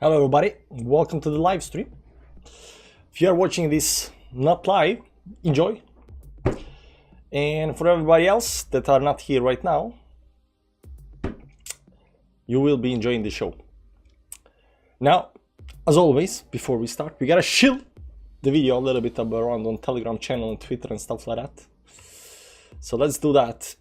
Hello everybody, welcome to the live stream. If you are watching this not live, enjoy. And for everybody else that are not here right now, you will be enjoying the show. Now, as always, before we start, we gotta shill the video a little bit around on Telegram channel and Twitter and stuff like that. So let's do that.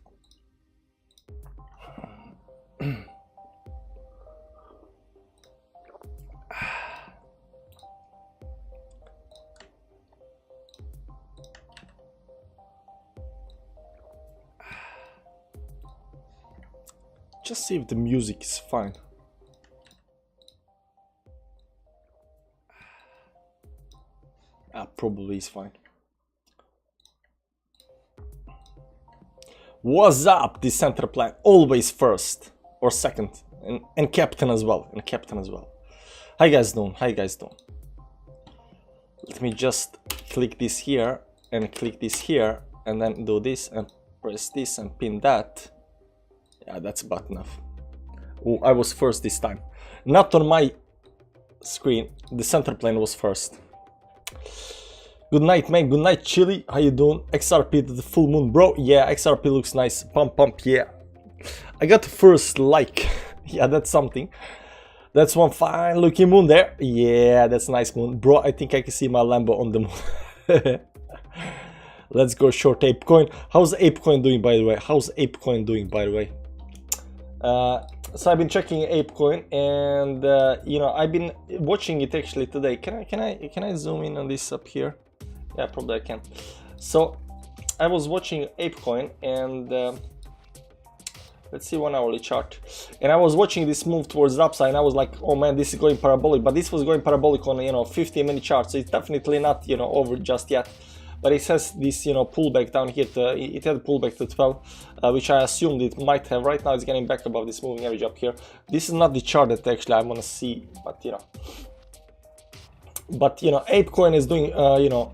Just see if the music is fine. Probably is fine. What's up? The center plan always first or second, and captain as well. How you guys doing? Let me just click this here and click this here, and then do this and press this and pin that. Yeah, that's about enough. Oh, I was first this time. Not on my screen. The center plane was first. Good night, man. Good night, Chili. How you doing? XRP to the full moon, bro. Yeah, XRP looks nice. Pump, yeah. I got the first like. Yeah, that's something. That's one fine looking moon there. Yeah, that's a nice moon. Bro, I think I can see my Lambo on the moon. Let's go short ApeCoin. How's ApeCoin doing, by the way? So I've been checking ApeCoin, and you know, I've been watching it actually today. Can I zoom in on this up here? Yeah, probably I can. So I was watching ApeCoin, and let's see 1 hourly chart, and I was watching this move towards the upside, and I was like, oh man, this is going parabolic. But this was going parabolic on, you know, 50-minute chart, so it's definitely not, you know, over just yet. But it has this, you know, pullback down here. It had a pullback to 12, which I assumed it might have. Right now it's getting back above this moving average up here. This is not the chart that actually I want to see, but you know, ApeCoin is doing, you know,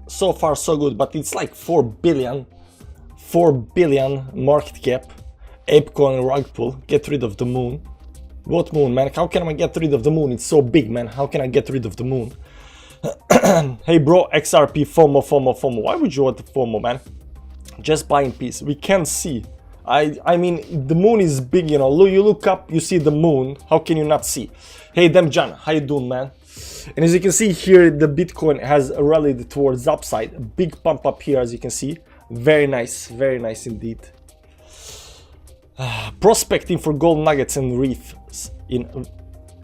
so far so good. But it's like 4 billion market cap. ApeCoin rug pull. Get rid of the moon. What moon, man? How can I get rid of the moon? It's so big, man. How can I get rid of the moon? Hey bro, XRP, FOMO. Why would you want the FOMO, man? Just buy in peace. We can't see. I mean, the moon is big, you know. You look up, you see the moon. How can you not see? Hey Demjan, how you doing, man? And as you can see here, the Bitcoin has rallied towards the upside. A big pump up here, as you can see. Very nice indeed. Prospecting for gold nuggets and reefs in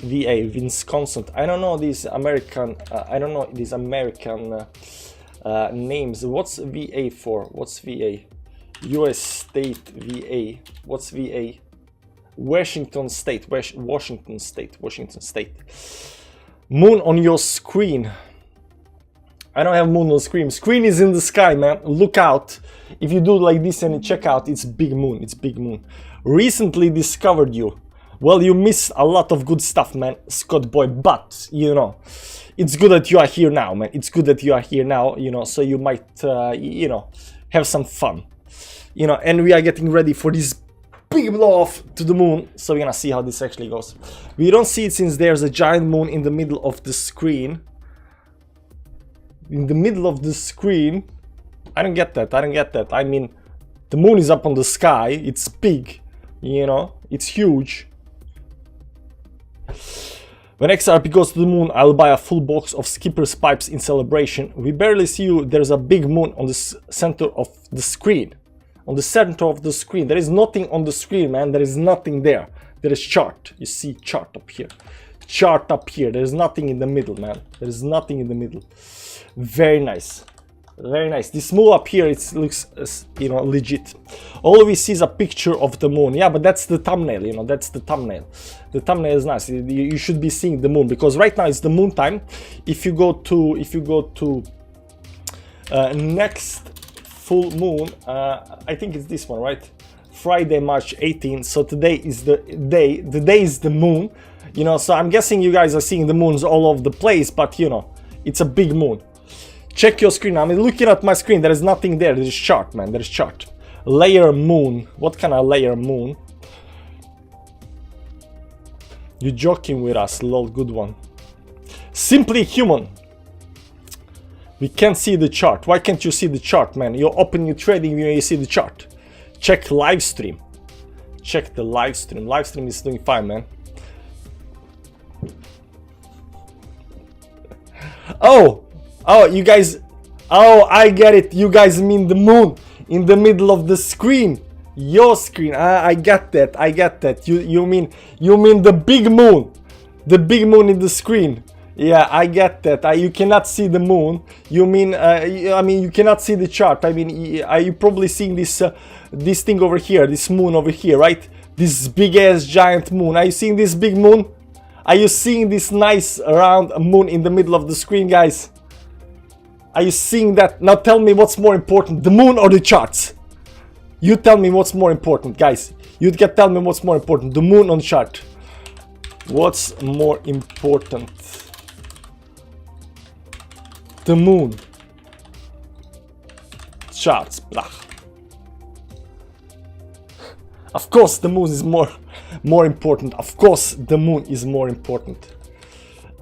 VA, Wisconsin. I don't know these American. Names. What's VA for? What's VA? U.S. State VA. What's VA? Washington State. Washington State. Moon on your screen. I don't have moon on screen. Screen is in the sky, man. Look out. If you do like this and check out, it's big moon. Recently discovered you. Well, you missed a lot of good stuff, man, Scott boy, but, you know, it's good that you are here now, man. You know, so you might, you know, have some fun. You know, and we are getting ready for this big blow off to the moon, so we're gonna see how this actually goes. We don't see it since there's a giant moon in the middle of the screen. I don't get that. I mean, the moon is up on the sky, it's big, you know, it's huge. When XRP goes to the moon, I'll buy a full box of Skipper's pipes in celebration. We barely see you. There's a big moon on the center of the screen. There is nothing on the screen, man. There is nothing there. There is chart. You see chart up here. There is nothing in the middle, man. Very nice. This move up here, it looks, you know, legit. All we see is a picture of the moon. Yeah, but that's the thumbnail, you know, The thumbnail is nice. You should be seeing the moon, because right now it's the moon time. If you go to next full moon, I think it's this one, right? Friday, March 18th. So today is the day. The day is the moon. You know, so I'm guessing you guys are seeing the moons all over the place, but you know, it's a big moon. Check your screen. I'm looking at my screen. There is nothing there. There is chart, man. There is chart. Layer moon. What kind of layer moon? You joking with us, lol, good one. Simply human. We can't see the chart. Why can't you see the chart, man? You open your trading view and you see the chart. Check live stream. Check the live stream. Live stream is doing fine, man. Oh, you guys. Oh, I get it. You guys mean the moon in the middle of the screen. Your screen. I get that. I get that. You mean the big moon. The big moon in the screen. Yeah, I get that. You cannot see the moon. You mean, I mean, you cannot see the chart. I mean, are you probably seeing this this thing over here, this moon over here, right? This big ass giant moon. Are you seeing this big moon? Are you seeing this nice round moon in the middle of the screen, guys? Are you seeing that? Now tell me what's more important, the moon or the charts? You tell me what's more important, guys. You can tell me what's more important, the moon or the chart. What's more important? The moon. Charts. Blah. Of course the moon is more important. Of course the moon is more important.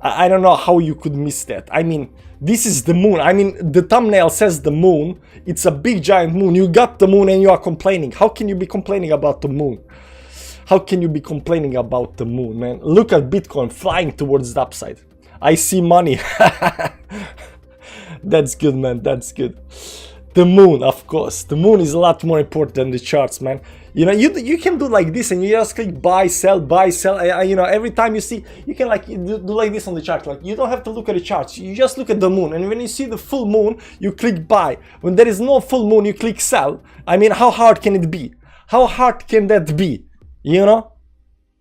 I don't know how you could miss that. I mean, this is the moon. I mean, the thumbnail says the moon. It's a big giant moon. You got the moon and you are complaining. How can you be complaining about the moon? How can you be complaining about the moon, man? Look at Bitcoin flying towards the upside. I see money. That's good, man. That's good. The moon, of course. The moon is a lot more important than the charts, man. You know, you can do like this and you just click buy, sell, buy, sell. You know, every time you see, you can like do like this on the chart. Like, you don't have to look at the charts. You just look at the moon. And when you see the full moon, you click buy. When there is no full moon, you click sell. I mean, how hard can it be? How hard can that be? You know?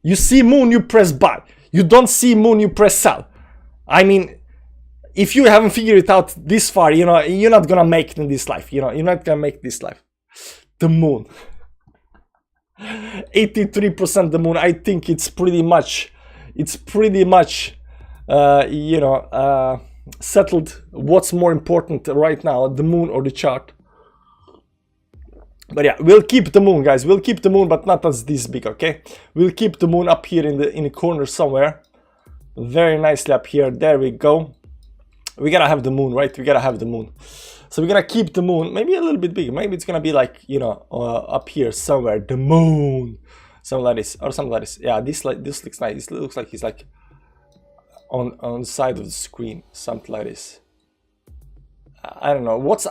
You see moon, you press buy. You don't see moon, you press sell. I mean, if you haven't figured it out this far, you know, you're not gonna make it in this life. You know, you're not gonna make this life. The moon. 83% the moon. I think it's pretty much, you know, settled what's more important right now, the moon or the chart. But yeah, we'll keep the moon, guys. We'll keep the moon, but not as this big, okay? We'll keep the moon up here in the corner somewhere. Very nicely up here. There we go. We gotta have the moon, right? We gotta have the moon. So we're gonna keep the moon, maybe a little bit bigger. Maybe it's gonna be like, you know, up here somewhere. The moon, something like this, or something like this. Yeah, this looks nice. This looks like he's like on the side of the screen, something like this. I don't know. What's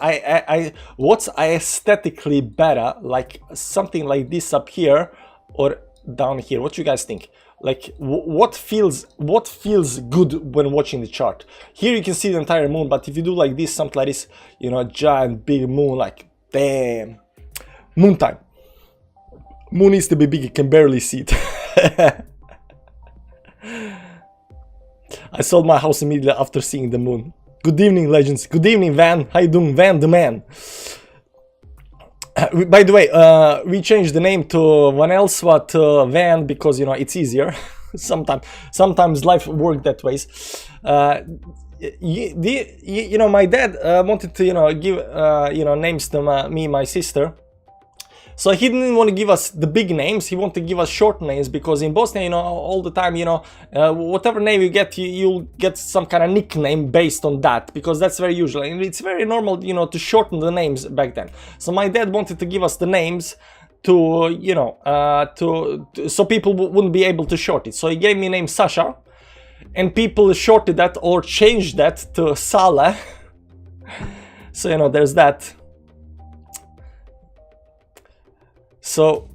aesthetically better, like something like this up here or down here? What you guys think? Like, what feels good when watching the chart? Here you can see the entire moon, but if you do like this, something like this, you know, giant big moon, like, damn, moon time. Moon needs to be big, you can barely see it. I sold my house immediately after seeing the moon. Good evening, legends. Good evening, Van. How you doing, Van the man? By the way, we changed the name to Van Elswat Van because, you know, it's easier. Sometimes life works that ways. You know, my dad wanted to, you know, give you know, names to me and my sister. So he didn't want to give us the big names. He wanted to give us short names because in Bosnia, you know, all the time, you know, whatever name you get, you'll get some kind of nickname based on that, because that's very usual. And it's very normal, you know, to shorten the names back then. So my dad wanted to give us the names to, you know, so people wouldn't be able to short it. So he gave me name Sasha, and people shorted that or changed that to Sale. So, you know, there's that. So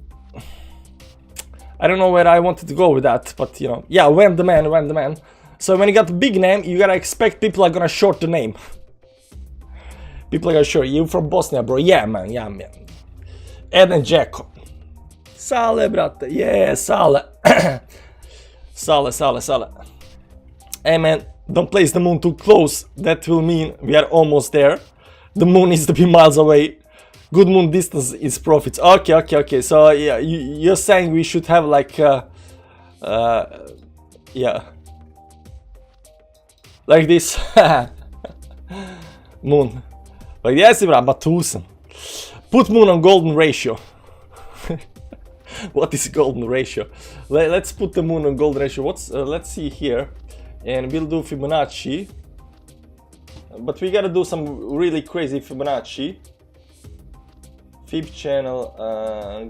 I don't know where I wanted to go with that, but you know, yeah, when the man. So when you got a big name, you gotta expect people are gonna short the name. People are gonna short. You from Bosnia, bro? Yeah, man. Ed and Jacob. Sale, brate. Yeah, Sale. Sale. Hey, man, don't place the moon too close. That will mean we are almost there. The moon needs to be miles away. Good moon distance is profits. Okay. So yeah, you're saying we should have like, yeah, like this moon. Like yes, but 1000. Put moon on golden ratio. What is golden ratio? Let's put the moon on golden ratio. Let's see here, and we'll do Fibonacci. But we gotta do some really crazy Fibonacci. Fib channel,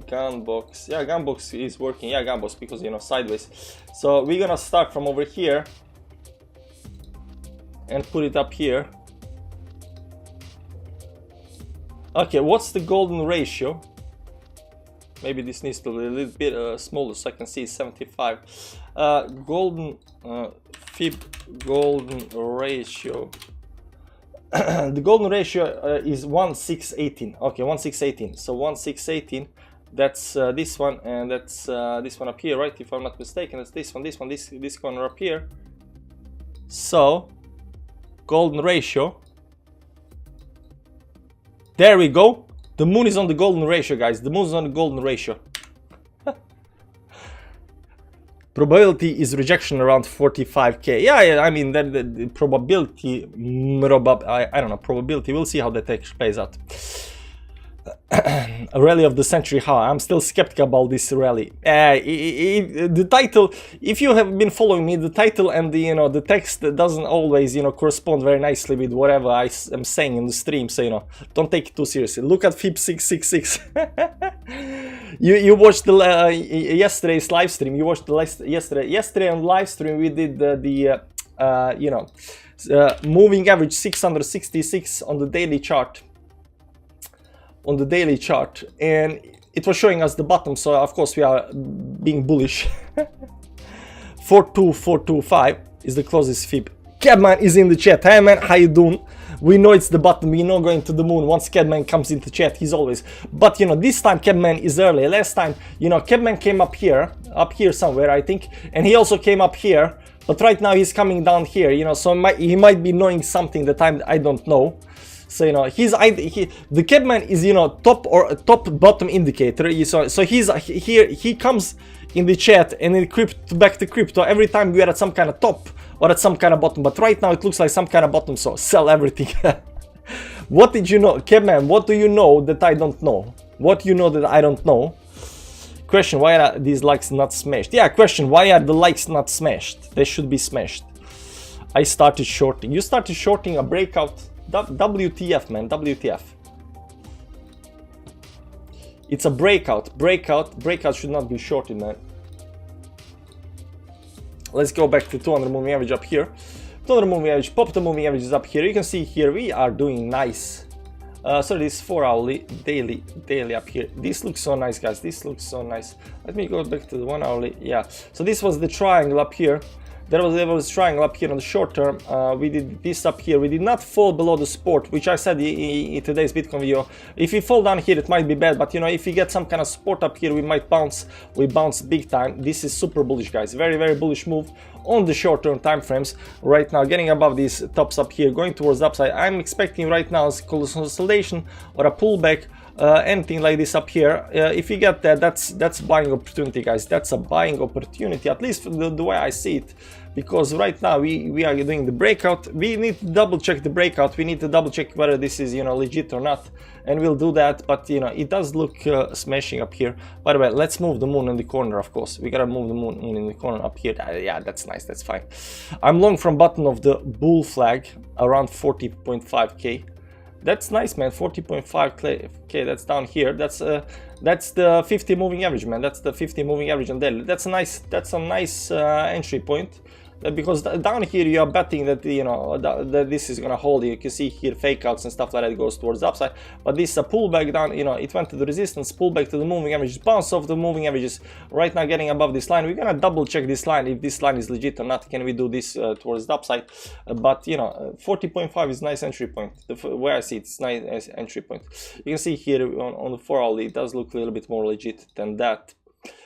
gunbox. Yeah, gunbox is working. Yeah, gunbox, because you know, sideways. So we're gonna start from over here and put it up here. Okay, what's the golden ratio? Maybe this needs to be a little bit smaller so I can see 75. Golden Fib golden ratio. The golden ratio is 1618. Okay, 1618. So 1618. That's this one, and that's this one up here, right? If I'm not mistaken, that's this one, this corner up here. So golden ratio. There we go. The moon is on the golden ratio, guys. The moon is on the golden ratio. Probability is rejection around 45k. Yeah, I mean that the probability, I don't know, probability. We'll see how that plays out. A rally of the century. How I'm still skeptical about this rally. The title, if you have been following me, the title and the the text doesn't always correspond very nicely with whatever I am saying in the stream. So don't take it too seriously. Look at Fib 666. You watched the yesterday's live stream. You watched the yesterday on live stream. We did moving average 666 on the daily chart. And it was showing us the bottom, so of course we are being bullish. 42425 is the closest fib. Cabman is in the chat. Hey man, how you doing? We know it's the bottom, we know going to the moon. Once Cabman comes into chat, he's always. But this time Cabman is early. Last time, Cabman came up here somewhere, I think, and he also came up here. But right now he's coming down here, so he might be knowing something that I don't know. So the Cabman is top bottom indicator. So he's here. He comes in the chat and in back to crypto every time we are at some kind of top or at some kind of bottom. But right now it looks like some kind of bottom. So sell everything. What did you know, Cabman? What do you know that I don't know? What you know that I don't know? Question: why are these likes not smashed? Yeah. Question: why are the likes not smashed? They should be smashed. I started shorting. You started shorting a breakout. WTF, man, WTF. It's a breakout. Breakout should not be shorted, man. Let's go back to 200 moving average up here. 200 moving average, pop the moving average is up here. You can see here we are doing nice. So this 4 hourly, daily up here. This looks so nice, guys. This looks so nice. Let me go back to the 1 hourly. Yeah. So this was the triangle up here. There was a triangle up here on the short term. We did this up here. We did not fall below the support, which I said in today's Bitcoin video. If we fall down here, it might be bad, but if we get some kind of support up here, we might bounce. We bounce big time. This is super bullish, guys. Very, very bullish move on the short term time frames. Right now, getting above these tops up here, going towards the upside. I'm expecting right now a consolidation or a pullback. Anything like this up here, if you get that, that's buying opportunity, guys. That's a buying opportunity, at least the way I see it, because right now we are doing the breakout. We need to double check the breakout. We need to double check whether this is legit or not, and we'll do that. But it does look smashing up here. By the way, let's move the moon in the corner. Of course, we gotta move the moon in the corner up here. Yeah, that's nice. That's fine. I'm long from bottom of the bull flag around 40.5k. That's nice, man. 40.5k. That's down here. That's the 50 moving average, man. That's the 50 moving average on daily. That's a nice entry point. Because down here you are betting that that this is gonna hold. You can see here fake outs and stuff like that goes towards the upside. But this is a pullback down. It went to the resistance, pullback to the moving averages, bounce off the moving averages. Right now getting above this line. We're gonna double check this line if this line is legit or not. Can we do this towards the upside? But 40.5 is nice entry point. The way I see it, it's nice entry point. You can see here on the 4 hourly, it does look a little bit more legit than that.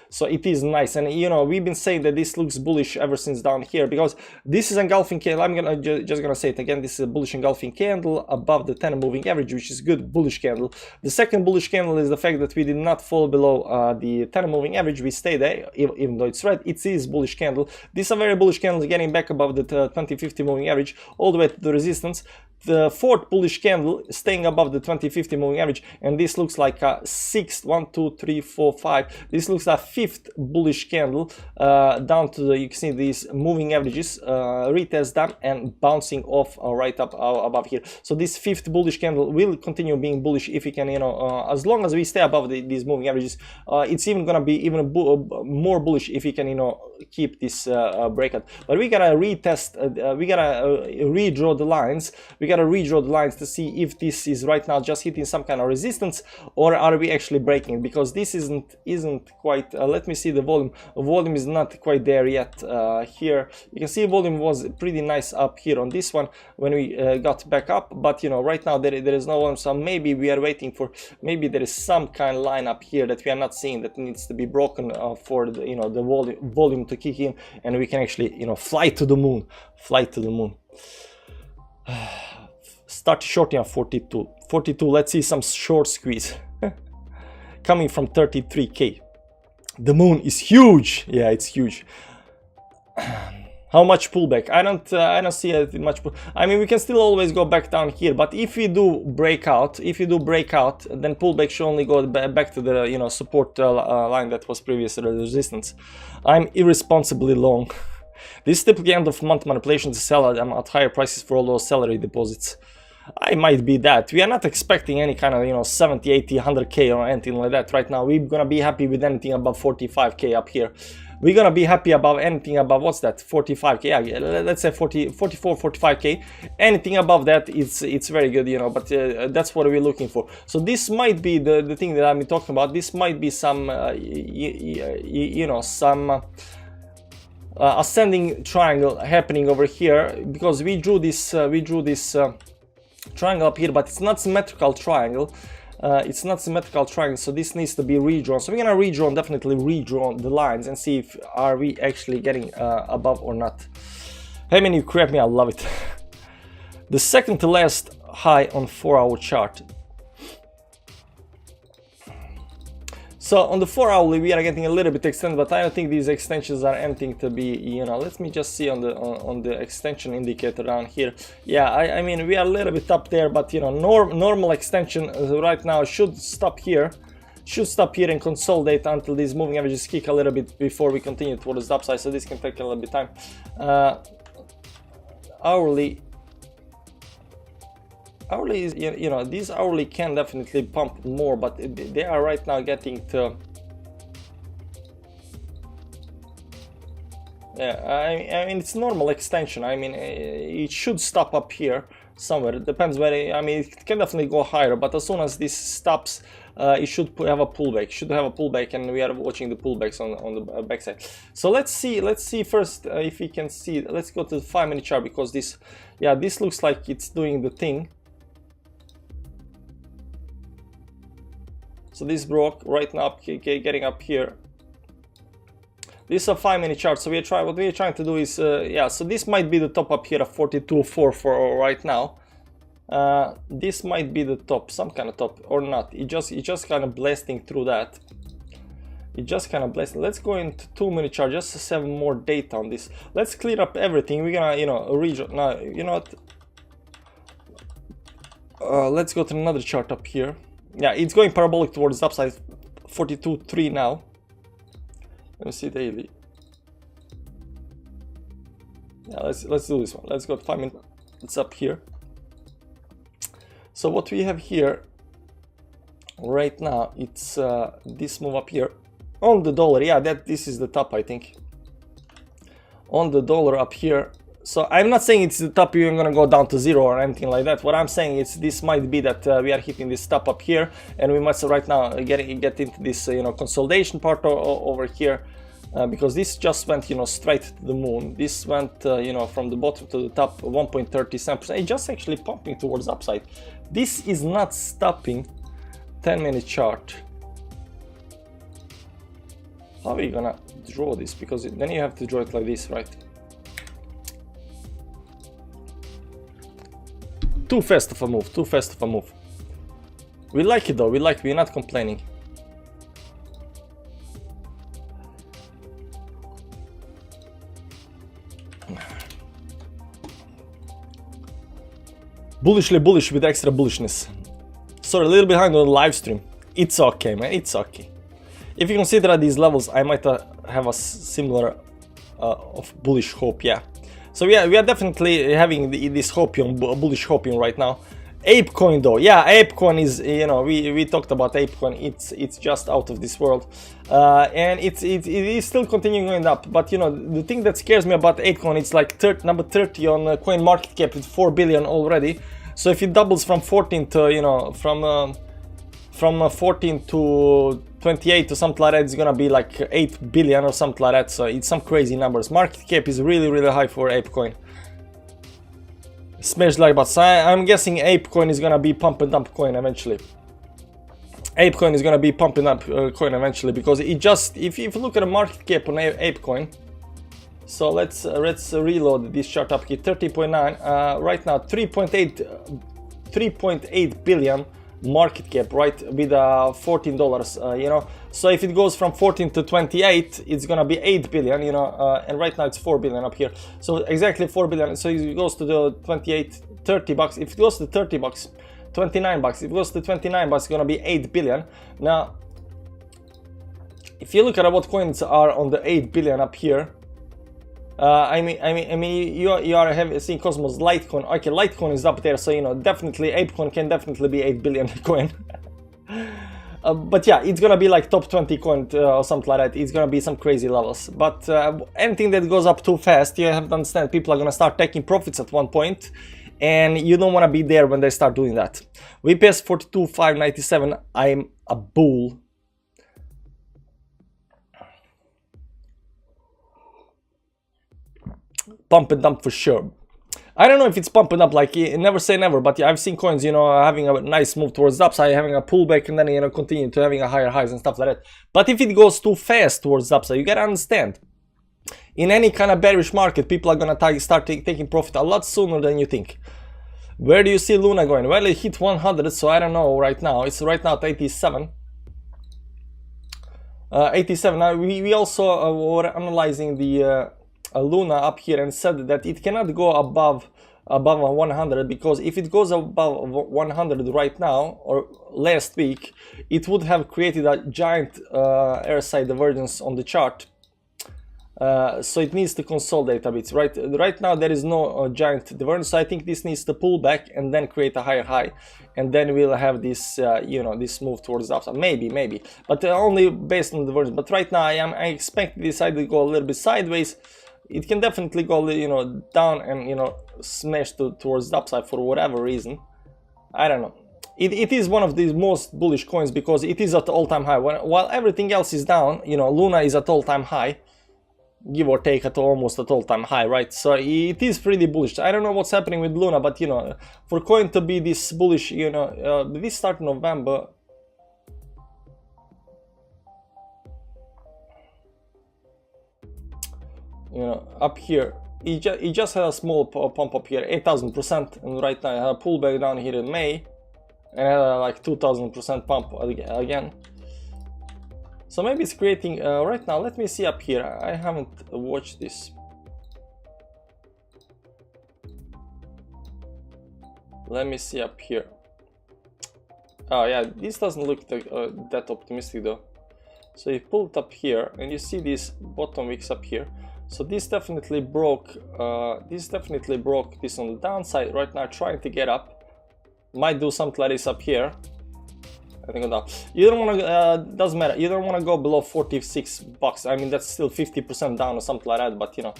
So it is nice. And you know, we've been saying that this looks bullish ever since down here, because this is engulfing candle. I'm gonna just gonna say it again, this is a bullish engulfing candle above the 10 moving average, which is good bullish candle. The second bullish candle is the fact that we did not fall below the 10 moving average. We stay there, even though it's red. It is bullish candle. This is a very bullish candle, getting back above the 2050 moving average all the way to the resistance. The fourth bullish candle staying above the 2050 moving average, and this looks like a sixth, 1 2 3 4 5, this looks like a fifth bullish candle down to the, you can see these moving averages, retest them and bouncing off right up above here. So this fifth bullish candle will continue being bullish if we can, you know, as long as we stay above these moving averages. It's even gonna be even more bullish if we can, you know, keep this breakout. But we gotta retest, we gotta redraw the lines. We gotta redraw the lines to see if this is right now just hitting some kind of resistance, or are we actually breaking, because this isn't quite let me see the volume. Volume is not quite there yet. Here you can see volume was pretty nice up here on this one when we got back up, but you know, right now there is no volume. So maybe we are waiting for, maybe there is some kind of line up here that we are not seeing, that needs to be broken for the, you know, the volume to kick in, and we can actually, you know, fly to the moon. Start shorting at 42. Let's see some short squeeze coming from 33k. The moon is huge. Yeah, it's huge. How much pullback? I don't see much. I mean, we can still always go back down here, but if we do break out, then pullback should only go back to the, you know, support line that was previously the resistance. I'm irresponsibly long. This is typically end of month manipulation to sell at higher prices for all those salary deposits. I might be that. We are not expecting any kind of, you know, 70, 80, 100k or anything like that right now. We're gonna be happy with anything above 45k up here. We're gonna be happy about anything above, what's that, 45k? Yeah, let's say 44, 45k. Anything above that, it's very good, you know, but that's what we're looking for. So this might be the thing that I've been talking about. This might be some, you know, some ascending triangle happening over here, because we drew this triangle up here, but it's not symmetrical triangle. So this needs to be redrawn. So we're gonna definitely redraw the lines and see if are we actually getting above or not. Hey man, you crap me, I love it. The second to last high on 4-hour chart. So on the 4-hour we are getting a little bit extended, but I don't think these extensions are anything to be, you know, let me just see on the extension indicator down here. Yeah, I mean, we are a little bit up there, but you know, normal extension right now should stop here and consolidate until these moving averages kick a little bit before we continue towards the upside. So this can take a little bit of time. Hourly is, you know, these hourly can definitely pump more, but they are right now getting to, yeah, I mean, it's normal extension. I mean, it should stop up here somewhere. It depends where. I mean, it can definitely go higher, but as soon as this stops, it should have a pullback. And we are watching the pullbacks on the backside. So let's see first if we can see. Let's go to the 5-minute chart, because this, yeah, this looks like it's doing the thing. So this broke right now, getting up here. This is a 5-minute chart. So what we are trying to do is, yeah. So this might be the top up here of 42.4 for right now. This might be the top, some kind of top or not. It just kind of blasting through that. Let's go into 2-minute chart just to have more data on this. Let's clear up everything. We're gonna, you know, read now. You know what? Let's go to another chart up here. Yeah, it's going parabolic towards the upside, 42.3 now. Let me see daily. Yeah, let's do this one. Let's go to 5 minutes. It's up here. So what we have here right now, it's this move up here on the dollar. Yeah, this is the top, I think. On the dollar up here. So I'm not saying it's the top, you're gonna go down to 0 or anything like that. What I'm saying is this might be that we are hitting this top up here, and we must right now get into this, you know, consolidation part over here, because this just went, you know, straight to the moon. This went, you know, from the bottom to the top 1.37%. It's just actually pumping towards upside. This is not stopping. 10-minute chart. How are you gonna draw this? Because then you have to draw it like this, right? Too fast of a move, too fast of a move. We like it though, we're not complaining. Bullishly bullish with extra bullishness. Sorry, a little behind on the live stream. It's okay, man, it's okay. If you consider at these levels, I might have a similar of bullish hope, yeah. So yeah, we are definitely having this hopium, bullish hopium right now. ApeCoin though, yeah, ApeCoin is, you know, we talked about ApeCoin. It's just out of this world, and it is still continuing going up. But you know, the thing that scares me about ApeCoin, it's like number 30 on coin market cap with 4 billion already. So if it doubles from 14 to, you know, from 14 to 28 or something like that, it's gonna be like 8 billion or something like that. So it's some crazy numbers. Market cap is really high for ApeCoin. Smash like button. So I'm guessing ApeCoin is gonna be pump and dump coin eventually. ApeCoin is gonna be pumping up coin eventually, because it just, if you look at the market cap on ApeCoin. So let's reload this chart up here. 30.9 right now, 3.8 billion market cap, right, with $14, you know. So if it goes from 14 to 28, it's gonna be 8 billion, you know, and right now it's 4 billion up here. So exactly 4 billion. So it goes to the 28, 30 bucks. If it goes to 30 bucks, 29 bucks. If it goes to 29 bucks, it's gonna be 8 billion. Now, if you look at what coins are on the 8 billion up here, I mean, you are seeing Cosmos, Litecoin. Okay, Litecoin is up there, so you know, definitely ApeCoin can definitely be 8 billion coin. But yeah, it's gonna be like top 20 coin or something like that. It's gonna be some crazy levels. But anything that goes up too fast, you have to understand, people are gonna start taking profits at one point, and you don't want to be there when they start doing that. VPS 42,597. I'm a bull. Pump and dump for sure. I don't know if it's pumping up, like, never say never, but yeah, I've seen coins, you know, having a nice move towards the upside, having a pullback, and then, you know, continue to having a higher highs and stuff like that. But if it goes too fast towards the upside, you gotta understand, in any kind of bearish market, people are gonna start taking profit a lot sooner than you think. Where do you see Luna going? Well, it hit 100, so I don't know right now. It's right now at 87. 87. Now, we also were analyzing the Luna up here and said that it cannot go above 100, because if it goes above 100 right now or last week, it would have created a giant airside divergence on the chart. So it needs to consolidate a bit. Right now there is no giant divergence, so I think this needs to pull back and then create a higher high, and then we'll have this you know, this move towards the upside, maybe, but only based on the divergence. But right now I expect this side to go a little bit sideways. It can definitely go, you know, down and, you know, smash towards the upside for whatever reason. I don't know. It is one of the most bullish coins because it is at all-time high. While everything else is down, you know, Luna is at all-time high, give or take at almost at all-time high, right? So it is pretty bullish. I don't know what's happening with Luna, but, you know, for coin to be this bullish, you know, this started November. You know, up here, it just had a small pump up here, 8,000%, and right now I had a pullback down here in May, and I had a like 2,000% pump again. So maybe it's creating, right now, let me see up here, I haven't watched this. Let me see up here. Oh yeah, this doesn't look that optimistic though. So you pull it up here, and you see these bottom wicks up here. So this definitely broke this on the downside. Right now trying to get up, might do something like this up here. I think you don't want to doesn't matter, you don't want to go below 46 bucks. I mean, that's still 50% down or something like that, but you know,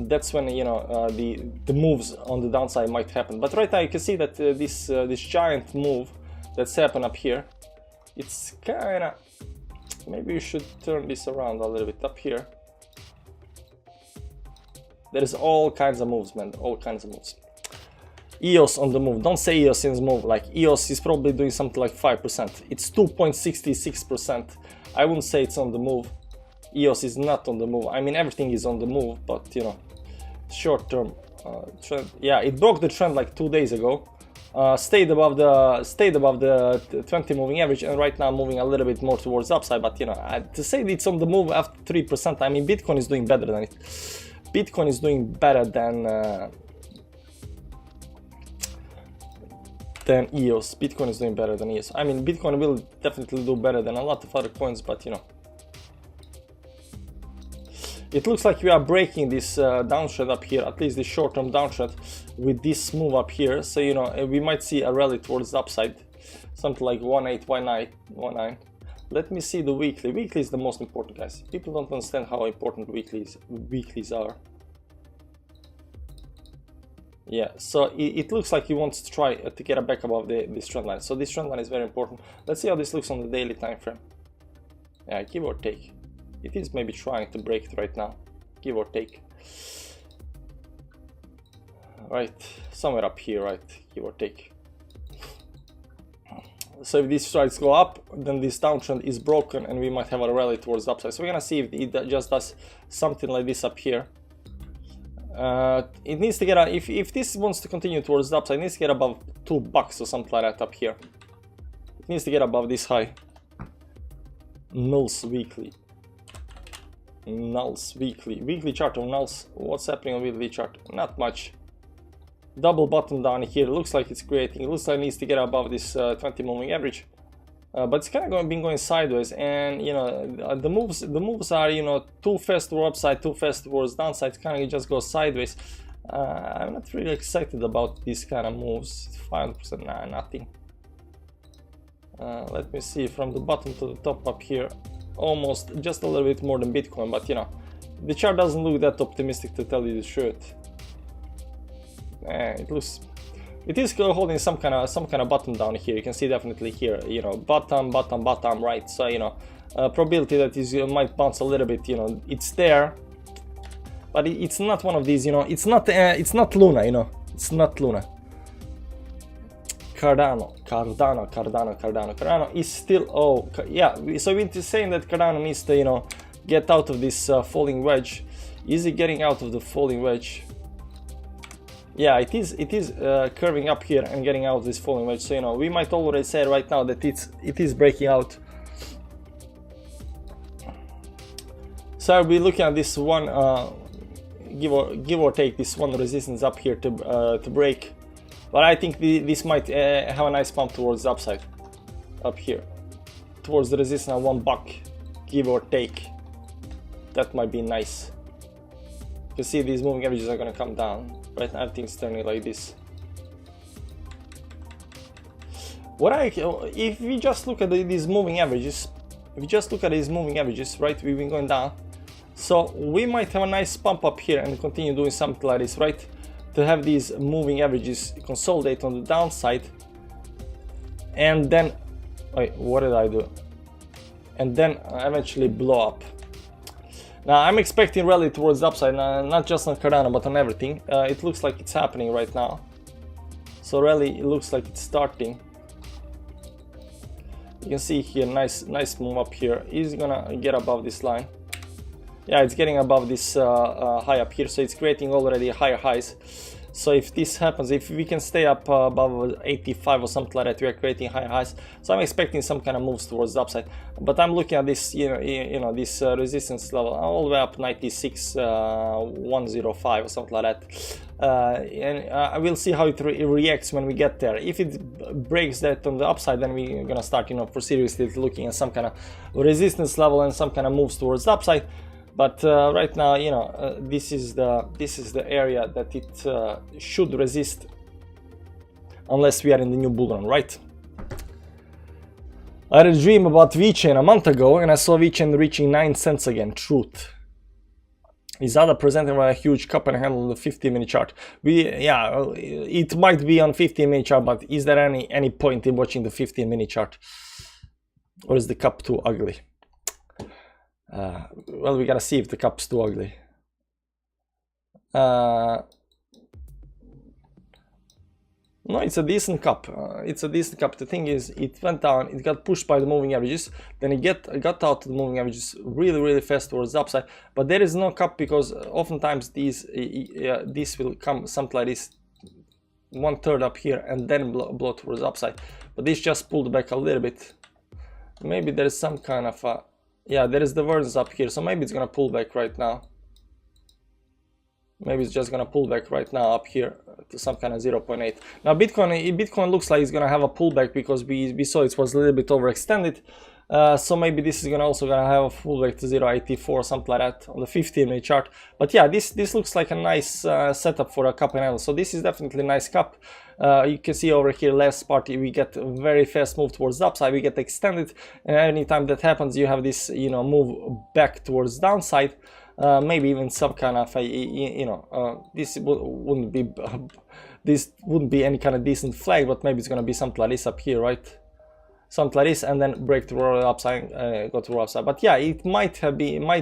that's when, you know, the moves on the downside might happen. But right now you can see that this giant move that's happened up here, it's kind of, maybe you should turn this around a little bit up here. There is all kinds of moves, man, all kinds of moves. EOS on the move. Don't say EOS is move. Like, EOS is probably doing something like 5%. It's 2.66%. I wouldn't say it's on the move. EOS is not on the move. I mean, everything is on the move, but you know, short-term trend. Yeah, it broke the trend like 2 days ago. Stayed above the 20 moving average, and right now moving a little bit more towards upside. But you know, to say it's on the move after 3%, I mean, Bitcoin is doing better than it. Bitcoin is doing better than EOS. Bitcoin is doing better than EOS. I mean, Bitcoin will definitely do better than a lot of other coins, but you know, it looks like we are breaking this downtrend up here, at least the short-term downtrend, with this move up here. So you know, we might see a rally towards the upside, something like 1819. Let me see the weekly. Weekly is the most important, guys. People don't understand how important weeklies are. Yeah, so it looks like he wants to try to get back above this trend line. So this trend line is very important. Let's see how this looks on the daily time frame. Yeah, give or take. It is maybe trying to break it right now, give or take. Right, somewhere up here, right, give or take. So if these tries go up, then this downtrend is broken and we might have a rally towards the upside. So we're gonna see if it just does something like this up here. It needs to get if this wants to continue towards the upside, it needs to get above $2 or something like that up here. It needs to get above this high. Nulls weekly. Nulls weekly chart of nulls. What's happening on weekly chart? Not much. Double bottom down here. Looks like it's creating. It looks like it needs to get above this 20 moving average. But it's kind of been going sideways, and you know, the moves are, you know, too fast towards upside, too fast towards downside. Kind of just goes sideways. I'm not really excited about these kind of moves. 5%, nah, nothing. Let me see from the bottom to the top up here. Almost just a little bit more than Bitcoin, but you know, the chart doesn't look that optimistic, to tell you the truth. It is holding some kind of bottom down here. You can see definitely here, you know, bottom, right. So you know, probability that is might bounce a little bit, you know, it's there, but it's not one of these, you know, it's not Luna, you know, it's not Luna. Cardano is still, oh yeah, so we're saying that Cardano needs to, you know, get out of this falling wedge. Is it getting out of the falling wedge? Yeah, it is curving up here and getting out of this falling wedge. So you know, we might already say right now that it is breaking out. So we're looking at this one, give or take this one resistance up here to break. But I think this might have a nice pump towards the upside, up here, towards the resistance at $1, give or take. That might be nice. You can see these moving averages are going to come down. Right now everything's turning like this. If we just look at these moving averages, right, we've been going down. So we might have a nice pump up here and continue doing something like this, right? To have these moving averages consolidate on the downside, and then, wait, what did I do? And then eventually blow up. Now I'm expecting rally towards the upside, not just on Cardano but on everything. It looks like it's happening right now. So rally, it looks like it's starting. You can see here, nice move up here. Is gonna get above this line. Yeah, it's getting above this high up here, so it's creating already higher highs. So if this happens, if we can stay up above 85 or something like that, we are creating higher highs. So I'm expecting some kind of moves towards the upside. But I'm looking at this, you know, this resistance level all the way up 96, 105 or something like that. And I will see how it reacts when we get there. If it breaks that on the upside, then we're gonna start, you know, for seriously looking at some kind of resistance level and some kind of moves towards the upside. But right now, you know, this is the area that it should resist, unless we are in the new bull run, right? I had a dream about VeChain a month ago, and I saw VeChain reaching 9 cents again. Truth. Is that presented by a huge cup and handle on the 15-minute chart? Yeah, it might be on 15-minute chart, but is there any point in watching the 15-minute chart, or is the cup too ugly? Well, we gotta see if the cup's too ugly. No, it's a decent cup. It's a decent cup. The thing is, it went down, it got pushed by the moving averages, then it got out to the moving averages really fast towards the upside. But there is no cup because oftentimes these will come something like this, 1/3 up here and then blow towards the upside. But this just pulled back a little bit. Maybe there is some kind of yeah, there is divergence up here, so maybe it's gonna pull back right now. Maybe it's just gonna pull back right now up here to some kind of 0.8. Now Bitcoin looks like it's gonna have a pullback because we saw it was a little bit overextended. So maybe this is also gonna have a pullback to 0.84, something like that on the 15-minute chart. But yeah, this looks like a nice setup for a cup and handle. So this is definitely a nice cup. You can see over here last part we get a very fast move towards the upside, we get extended, and anytime that happens you have this move back towards downside. Maybe even some kind of this wouldn't be any kind of decent flag, but maybe it's gonna be something like this up here, right? Something like this, and then break the roll upside, go to roll upside. But yeah, it might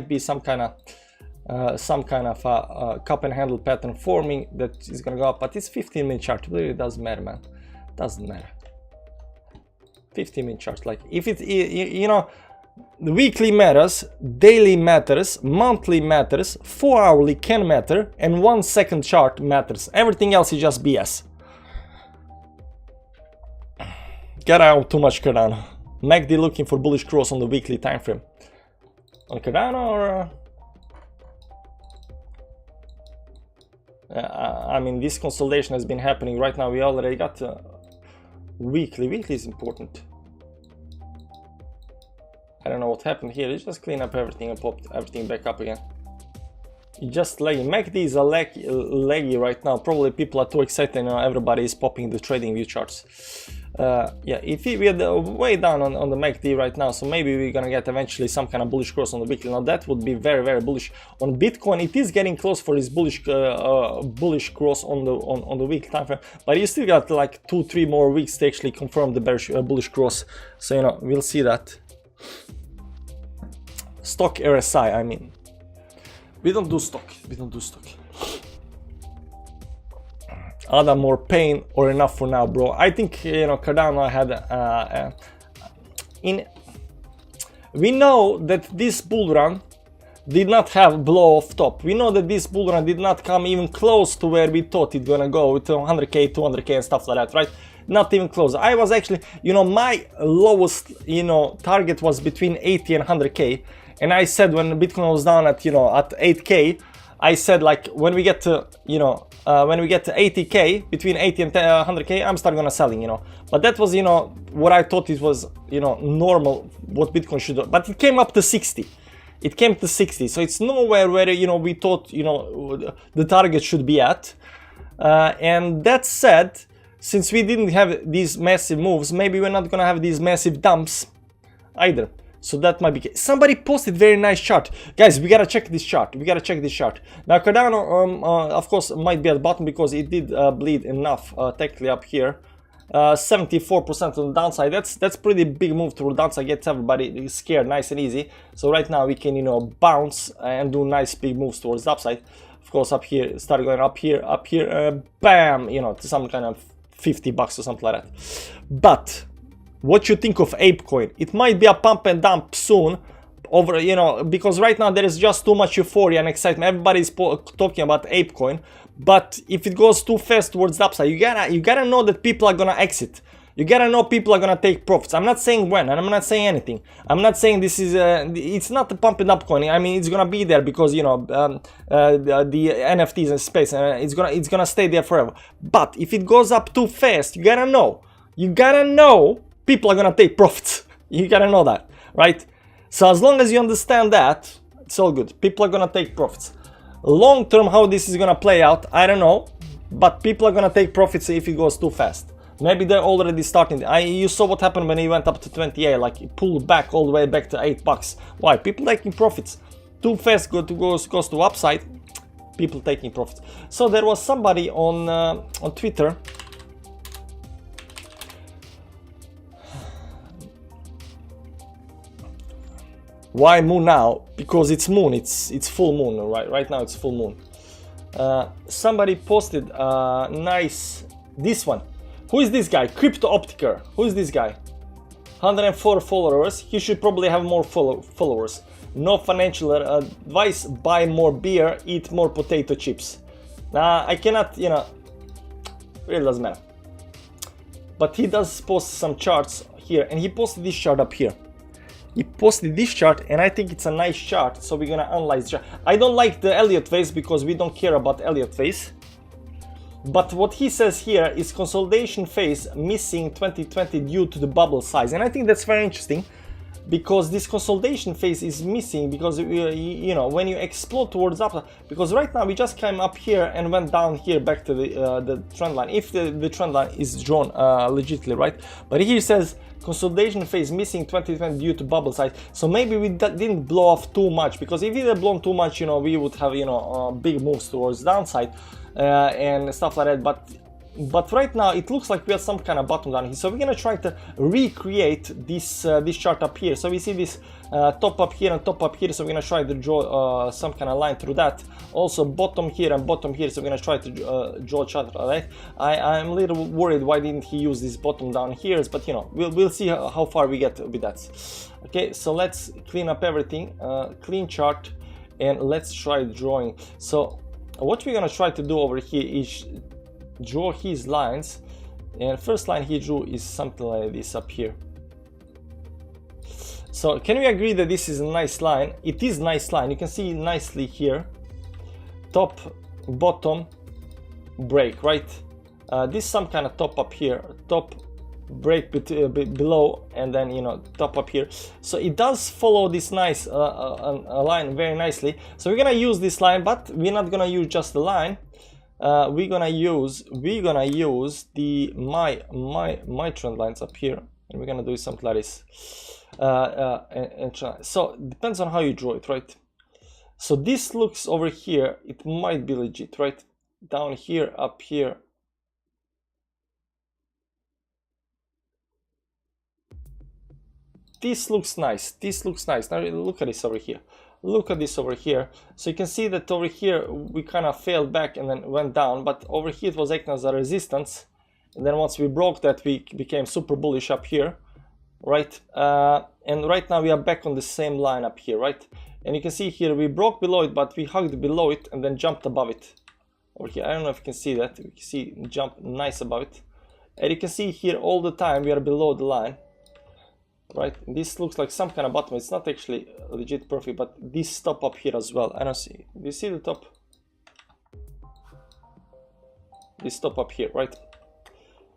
be some kind of cup and handle pattern forming that is gonna go up. But it's 15-minute chart. It really doesn't matter, man. Doesn't matter. 15-minute chart. Like if it, the weekly matters, daily matters, monthly matters, 4-hourly can matter, and 1 second chart matters. Everything else is just BS. Get out too much Cardano. MACD looking for bullish cross on the weekly time frame. On Cardano or I mean, this consolidation has been happening right now. We already got weekly. Weekly is important. I don't know what happened here. Let's just clean up everything and pop everything back up again. It's just laggy. MACD is a laggy right now. Probably people are too excited. Everybody is popping the trading view charts. Yeah, if we are way down on the MACD right now, so maybe we're gonna get eventually some kind of bullish cross on the weekly. Now that would be very bullish. On Bitcoin, it is getting close for this bullish cross on the weekly time frame, but you still got like 2-3 more weeks to actually confirm the bearish bullish cross. So we'll see that. Stock RSI, I mean, we don't do stock. Add more pain or enough for now, bro? I think Cardano had we know that this bull run did not have blow off top. We know that this bull run did not come even close to where we thought it's gonna go with 100k, 200k and stuff like that, right? Not even close. I was actually, my lowest, target was between 80 and 100k, and I said when Bitcoin was down at, at 8k, I said like when we get to, when we get to 80k, between 80 and 100k, I'm starting gonna selling, But that was, what I thought it was, normal, what Bitcoin should do. But it came up to 60. It came to 60, so it's nowhere where, we thought, the target should be at. And that said, since we didn't have these massive moves, maybe we're not gonna have these massive dumps either. So that might be. Somebody posted very nice chart, guys. We gotta check this chart. Now Cardano, of course, might be at the bottom because it did bleed enough technically up here. 74% on the downside. That's pretty big move to the downside. Gets everybody scared, nice and easy. So right now we can bounce and do nice big moves towards the upside. Of course, up here, start going up here, bam, to some kind of $50 or something like that. But what you think of ApeCoin? It might be a pump and dump soon, over because right now there is just too much euphoria and excitement. Everybody is talking about ApeCoin, but if it goes too fast towards the upside, you gotta know that people are gonna exit. You gotta know people are gonna take profits. I'm not saying when, and I'm not saying anything. I'm not saying this is it's not a pump and up coin. I mean, it's gonna be there because the NFTs in space, it's gonna stay there forever. But if it goes up too fast, you gotta know people are gonna take profits. You gotta know that, right? So as long as you understand that, it's all good. People are gonna take profits. Long term, how this is gonna play out, I don't know. But people are gonna take profits if it goes too fast. Maybe they're already starting. You saw what happened when he went up to 28, like it pulled back all the way back to $8. Why? People taking profits. Too fast goes to upside. People taking profits. So there was somebody on Twitter. Why moon now? Because it's moon. It's full moon, right? Right now it's full moon. Somebody posted nice this one. Who is this guy? Crypto Optiker. Who is this guy? 104 followers. He should probably have more followers. No financial advice. Buy more beer. Eat more potato chips. Nah, I cannot, you know, really doesn't matter. But he does post some charts here, and he posted this chart up here. He posted this chart, and I think it's a nice chart, so we're gonna analyze the chart. I don't like the Elliott phase because we don't care about Elliott phase. But what he says here is consolidation phase missing 2020 due to the bubble size, and I think that's very interesting because this consolidation phase is missing because you know, when you explode towards up, because right now we just came up here and went down here back to the trend line, if the trend line is drawn legitimately, right? But here it says consolidation phase missing 2020 due to bubble size, so maybe we didn't blow off too much, because if it had blown too much, you know, we would have, you know, big moves towards downside and stuff like that. But right now it looks like we have some kind of bottom down here, so we're gonna try to recreate this this chart up here. So we see this top up here and top up here, so we're gonna try to draw some kind of line through that. Also bottom here and bottom here, so we're gonna try to draw a chart, right? I'm a little worried why didn't he use this bottom down here, but you know, we'll see how far we get with that. Okay, so let's clean up everything, clean chart, and let's try drawing. So what we're gonna try to do over here is draw his lines, and first line he drew is something like this up here. So can we agree that this is a nice line? It is a nice line. You can see nicely here, top, bottom, break, right? This is some kind of top up here, top, break below, and then, you know, top up here. So it does follow this nice line very nicely. So we're gonna use this line, but we're not gonna use just the line. We're gonna use the my trend lines up here, and we're gonna do something like this. So it depends on how you draw it, right? So this looks over here, it might be legit, right? Down here, up here. This looks nice. This looks nice. Now look at this over here. Look at this over here. So you can see that over here we kind of failed back and then went down, but over here it was acting as a resistance, and then once we broke that we became super bullish up here, right? And right now we are back on the same line up here, right? And you can see here we broke below it, but we hugged below it and then jumped above it over here. I don't know if you can see that. You can see jump nice above it, and you can see here all the time we are below the line. Right, this looks like some kind of bottom. It's not actually legit perfect, but this top up here as well. I don't see. Do you see the top? This top up here, right?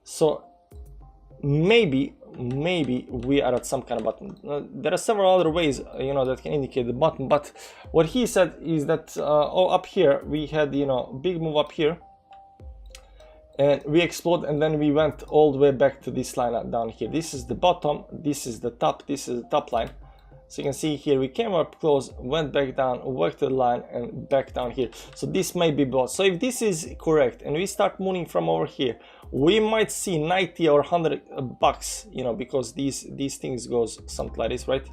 So maybe we are at some kind of bottom. There are several other ways, you know, that can indicate the bottom. But what he said is that oh, up here we had, you know, big move up here, and we explode, and then we went all the way back to this line down here. This is the bottom, this is the top, this is the top line. So you can see here we came up close, went back down, worked the line, and back down here. So this may be both. So if this is correct and we start moving from over here, we might see 90 or 100 bucks, you know, because these things goes something like this, right?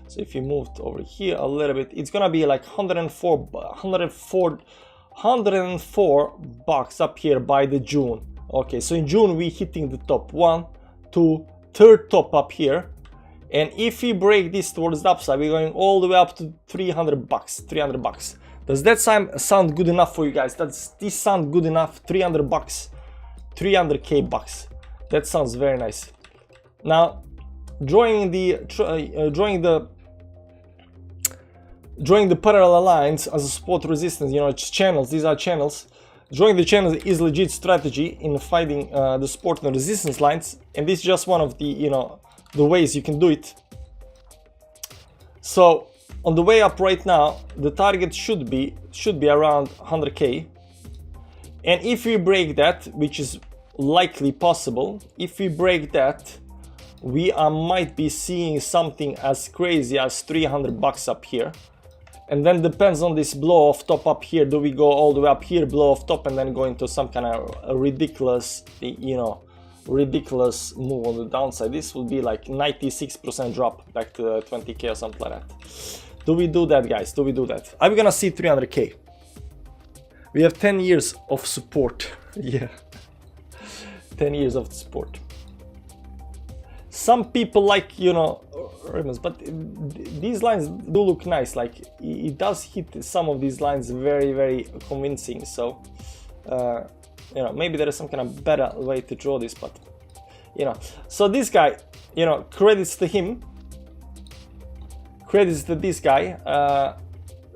So if you moved over here a little bit, it's gonna be like 104 bucks up here by the June. Okay, so in June we hitting the top 1, 2, third top up here, and if we break this towards the upside, we're going all the way up to 300 bucks. Does that sound good enough for you guys? Does this sound good enough? 300 bucks, 300k bucks. That sounds very nice. Now drawing the parallel lines as a support resistance, you know, it's channels, these are channels. Drawing the channels is legit strategy in fighting the support and resistance lines, and this is just one of the, you know, the ways you can do it. So on the way up right now, the target should be around 100k, and if we break that, which is likely possible, if we break that, we might be seeing something as crazy as 300 bucks up here. And then depends on this blow off top up here. Do we go all the way up here, blow off top, and then go into some kind of a ridiculous, you know, ridiculous move on the downside? This will be like 96% drop back to 20k or something like that. Do we do that, guys? Do we do that? Are we gonna see 300k? We have 10 years of support. Yeah. 10 years of the sport. Some people like, you know, ribbons, but these lines do look nice. Like it does hit some of these lines very, very convincing. So, you know, maybe there is some kind of better way to draw this, but you know. So this guy, you know, credits to him, credits to this guy.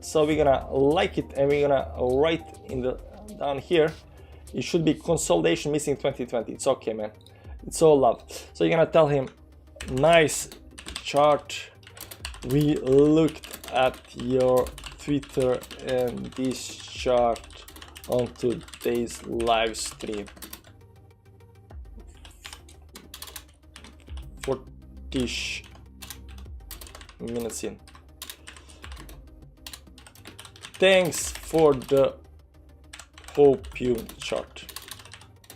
So we're gonna like it, and we're gonna write in the down here. It should be consolidation missing 2020. It's okay, man. It's all love. So you're gonna tell him, nice chart. We looked at your Twitter and this chart on today's live stream. 40-ish minutes in. Thanks for the Hopium chart.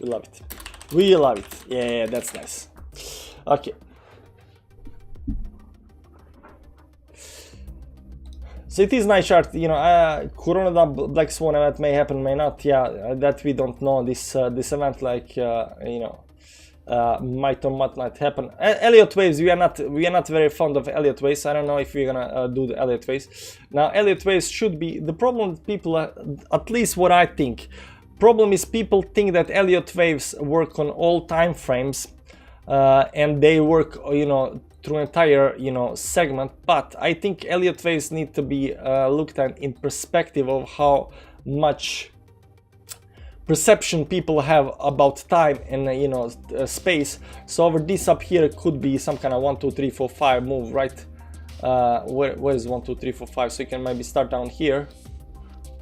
We love it. We love it. Yeah, that's nice. Okay. So it is nice chart. You know, Corona Black Swan event may happen, may not. Yeah, that we don't know. This event, like you know, might or might not happen. Elliott waves. We are not very fond of Elliott waves. I don't know if we're gonna do the Elliott waves. Now Elliott waves should be the problem with people. At least what I think. Problem is people think that Elliott waves work on all time frames, and they work, you know, through an entire, you know, segment. But I think Elliott waves need to be looked at in perspective of how much perception people have about time and you know, space. So over this up here could be some kind of 1 2 3 4 5 move, right? Where is 1 2 3 4 5? So you can maybe start down here.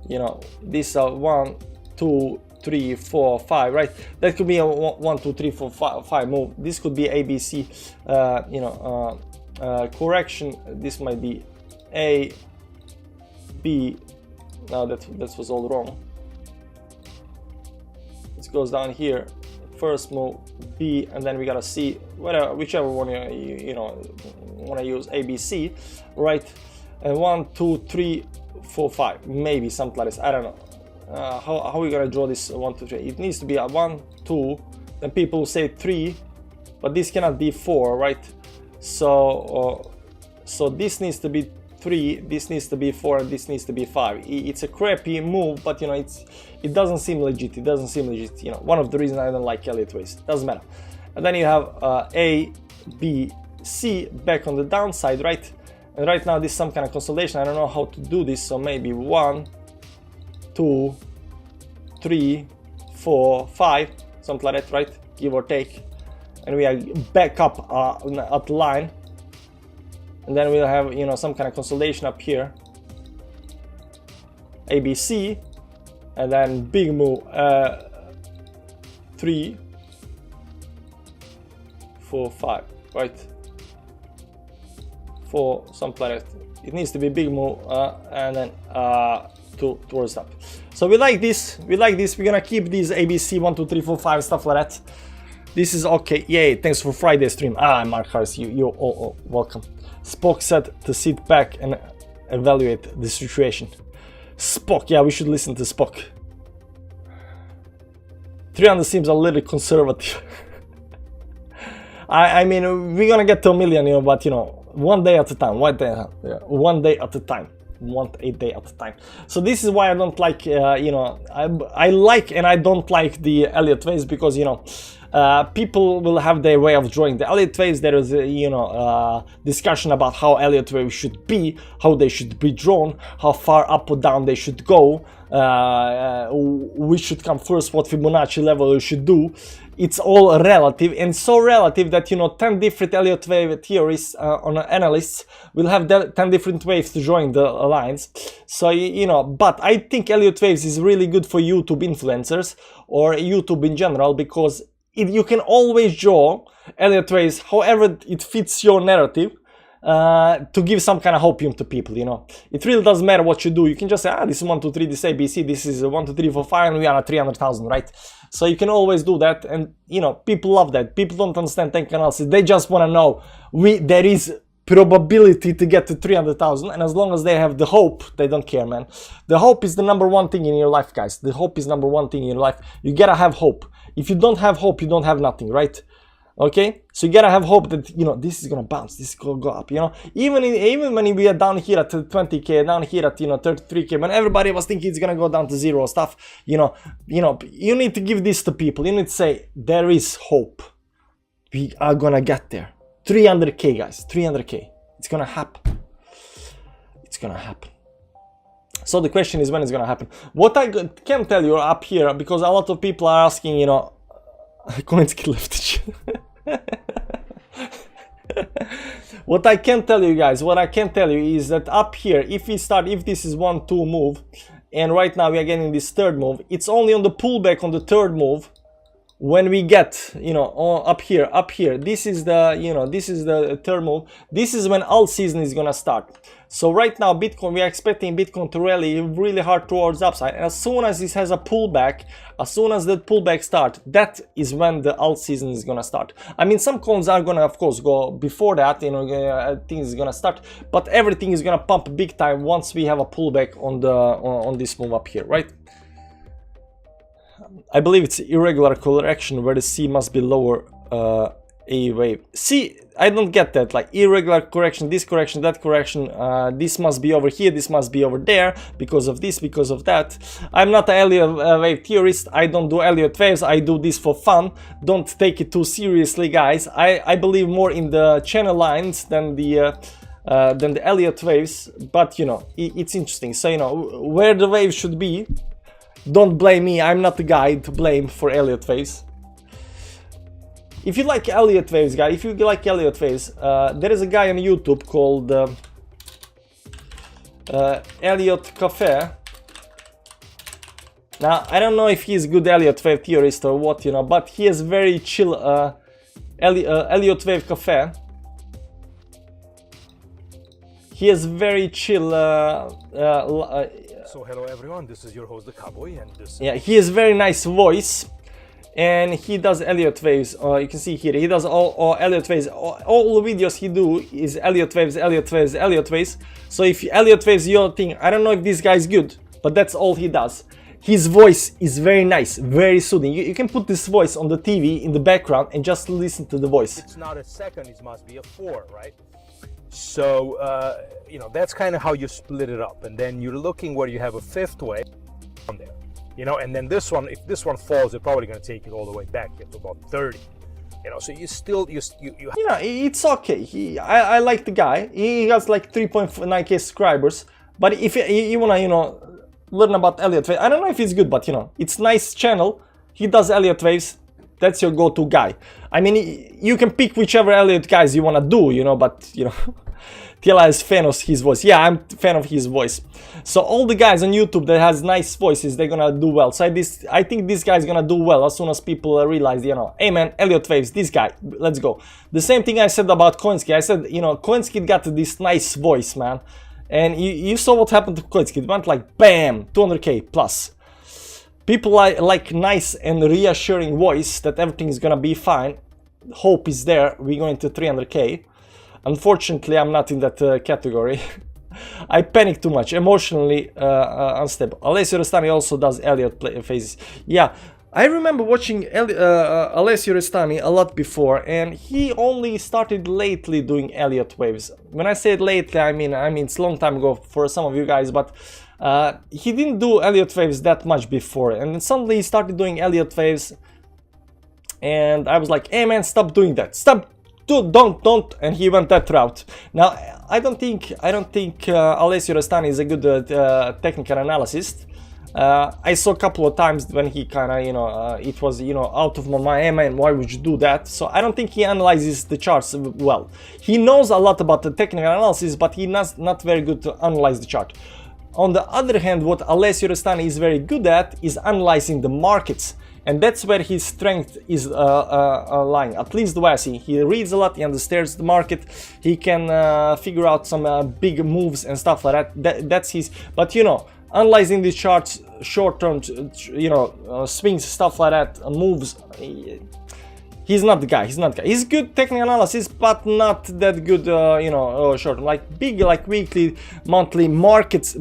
You know, these are 1 2 3 4 5, right? That could be a 1 2 3 4 5 move. This could be ABC, you know, correction. This might be A, B. Now that was all wrong. It goes down here. First move B, and then we gotta see whatever, whichever one you know want to use. ABC, right? And 1 2 3 4 5, maybe something like this. I don't know. How are we gonna draw this 1 2 3? It needs to be a 1 2. Then people say 3, but this cannot be 4, right? So so this needs to be 3, this needs to be 4, and this needs to be 5. It's a crappy move, but you know, it doesn't seem legit. It doesn't seem legit. You know, one of the reasons I don't like Elliott waves. Doesn't matter. And then you have A, B, C back on the downside, right? And right now this is some kind of consolidation. I don't know how to do this, so maybe 1 2 3 4 5, something like that, right? Give or take. And we are back up at the line. And then we'll have, you know, some kind of consolidation up here. ABC. And then big move. 3 4 5, right? 4, something like that. It needs to be big move, and then towards up. So we like this. We like this. We're gonna keep these ABC 1 2 3 4 5 stuff like that. This is okay. Yay! Thanks for Friday stream. Mark Harris, you all welcome. Spock said to sit back and evaluate the situation. Spock, yeah, we should listen to Spock. 300 seems a little conservative. I mean, we're gonna get to 1 million, you know, but you know, one day at a time. One day at a time. Want a day at a time. So this is why I don't like, you know, I like and I don't like the Elliott waves, because you know, people will have their way of drawing the Elliott waves. There is a, you know, discussion about how Elliott waves should be, how they should be drawn, how far up or down they should go, which should come first, what Fibonacci level you should do. It's all relative, and so relative that, you know, 10 different Elliott wave theories on analysts will have 10 different ways to join the lines. So, you know, but I think Elliott waves is really good for YouTube influencers or YouTube in general, because you can always draw Elliott waves however it fits your narrative, to give some kind of hopium to people, you know. It really doesn't matter what you do. You can just say, this is 1 2 3, this is ABC, this is 1 2 3 4 5, and we are at 300,000, right? So you can always do that, and you know, people love that. People don't understand technical analysis. They just want to know there is probability to get to 300,000, and as long as they have the hope, they don't care, man. The hope is the #1 thing in your life, guys. The hope is #1 thing in your life. You gotta have hope. If you don't have hope, you don't have nothing, right? Okay, so you gotta have hope that, you know, this is gonna bounce, this is gonna go up, you know. Even when we are down here at 20k, down here at, you know, 33k, when everybody was thinking it's gonna go down to zero stuff, you know, you need to give this to people. You need to say there is hope. We are gonna get there. 300k, guys, 300k. It's gonna happen. It's gonna happen. So the question is when it's gonna happen. What I can tell you up here, because a lot of people are asking, you know, Koinski left the chat. What I can tell you guys, what I can tell you is that up here, if this is 1-2 move, and right now we are getting this third move, it's only on the pullback on the third move when we get, you know, up here, this is the, you know, this is the third move. This is when alt season is gonna start. So right now Bitcoin, we are expecting Bitcoin to rally really hard towards upside, and as soon as this has a pullback, as soon as that pullback starts, that is when the alt season is gonna start. I mean, some coins are gonna, of course, go before that, you know, things is gonna start, but everything is gonna pump big time once we have a pullback on the on this move up here, right? I believe it's irregular correction where the C must be lower A wave. See, I don't get that, like irregular correction, this correction, that correction, this must be over here, this must be over there, because of this, because of that. I'm not an Elliott wave theorist, I don't do Elliott waves, I do this for fun. Don't take it too seriously, guys. I believe more in the channel lines than the Elliott waves, but you know, it's interesting. So, you know, where the wave should be, don't blame me, I'm not the guy to blame for Elliott waves. If you like Elliott waves, guys, if you like Elliott waves, there is a guy on YouTube called Elliott Cafe. Now, I don't know if he's a good Elliott wave theorist or what, you know, but he has very chill Elliott wave cafe. He has very chill so hello everyone, this is your host the Cowboy, and this, yeah, he has very nice voice, and he does Elliott waves. You can see here he does all Elliott waves. All the videos he do is Elliott waves, Elliott waves, Elliott waves. So if Elliott waves your thing, I don't know if this guy is good, but that's all he does. His voice is very nice, very soothing. You can put this voice on the TV in the background and just listen to the voice. it's not a second, it must be a 4, right? So you know, that's kind of how you split it up, and then you're looking where you have a fifth wave on there, you know, and then this one, if this one falls, it's probably going to take it all the way back here to about 30, you know. So you still you know, it's okay. I like the guy. He has like 3.9k subscribers, but if you wanna, you know, learn about Elliott waves, I don't know if he's good, but you know, it's nice channel. He does Elliott waves. That's your go-to guy. I mean, you can pick whichever Elliott guys you wanna do, you know, but you know, Tila is fan of his voice. Yeah, I'm fan of his voice. So all the guys on YouTube that has nice voices, they're gonna do well. So I think this guy's gonna do well as soon as people realize, you know, hey man, Elliott waves, this guy, let's go. The same thing I said about Koinski. I said, you know, Koinski got this nice voice, man. And you saw what happened to Koinski. It went like bam, 200k plus. People like nice and reassuring voice that everything is gonna be fine. Hope is there. We're going to 300k. Unfortunately, I'm not in that category. I panic too much, emotionally unstable. Alessio Restani also does Elliott phases. Yeah, I remember watching Alessio Restani a lot before, and he only started lately doing Elliott waves. When I say lately, I mean it's a long time ago for some of you guys, but he didn't do Elliott waves that much before, and then suddenly he started doing Elliott waves, and I was like, hey man, stop doing that, stop. Don't, and he went that route. Now, I don't think Alessio Restani is a good technical analyst. I saw a couple of times when he kind of, you know, it was, you know, out of my mind, and why would you do that? So I don't think he analyzes the charts well. He knows a lot about the technical analysis, but he's not very good to analyze the chart. On the other hand, what Alessio Restani is very good at is analyzing the markets. And that's where his strength is lying, at least the way I see. He reads a lot, he understands the market, he can figure out some big moves and stuff like that. That's his, but you know, analyzing these charts, short-term, you know, swings, stuff like that, moves, he's not the guy, He's good technical analysis, but not that good, you know, short, like big, like weekly, monthly markets.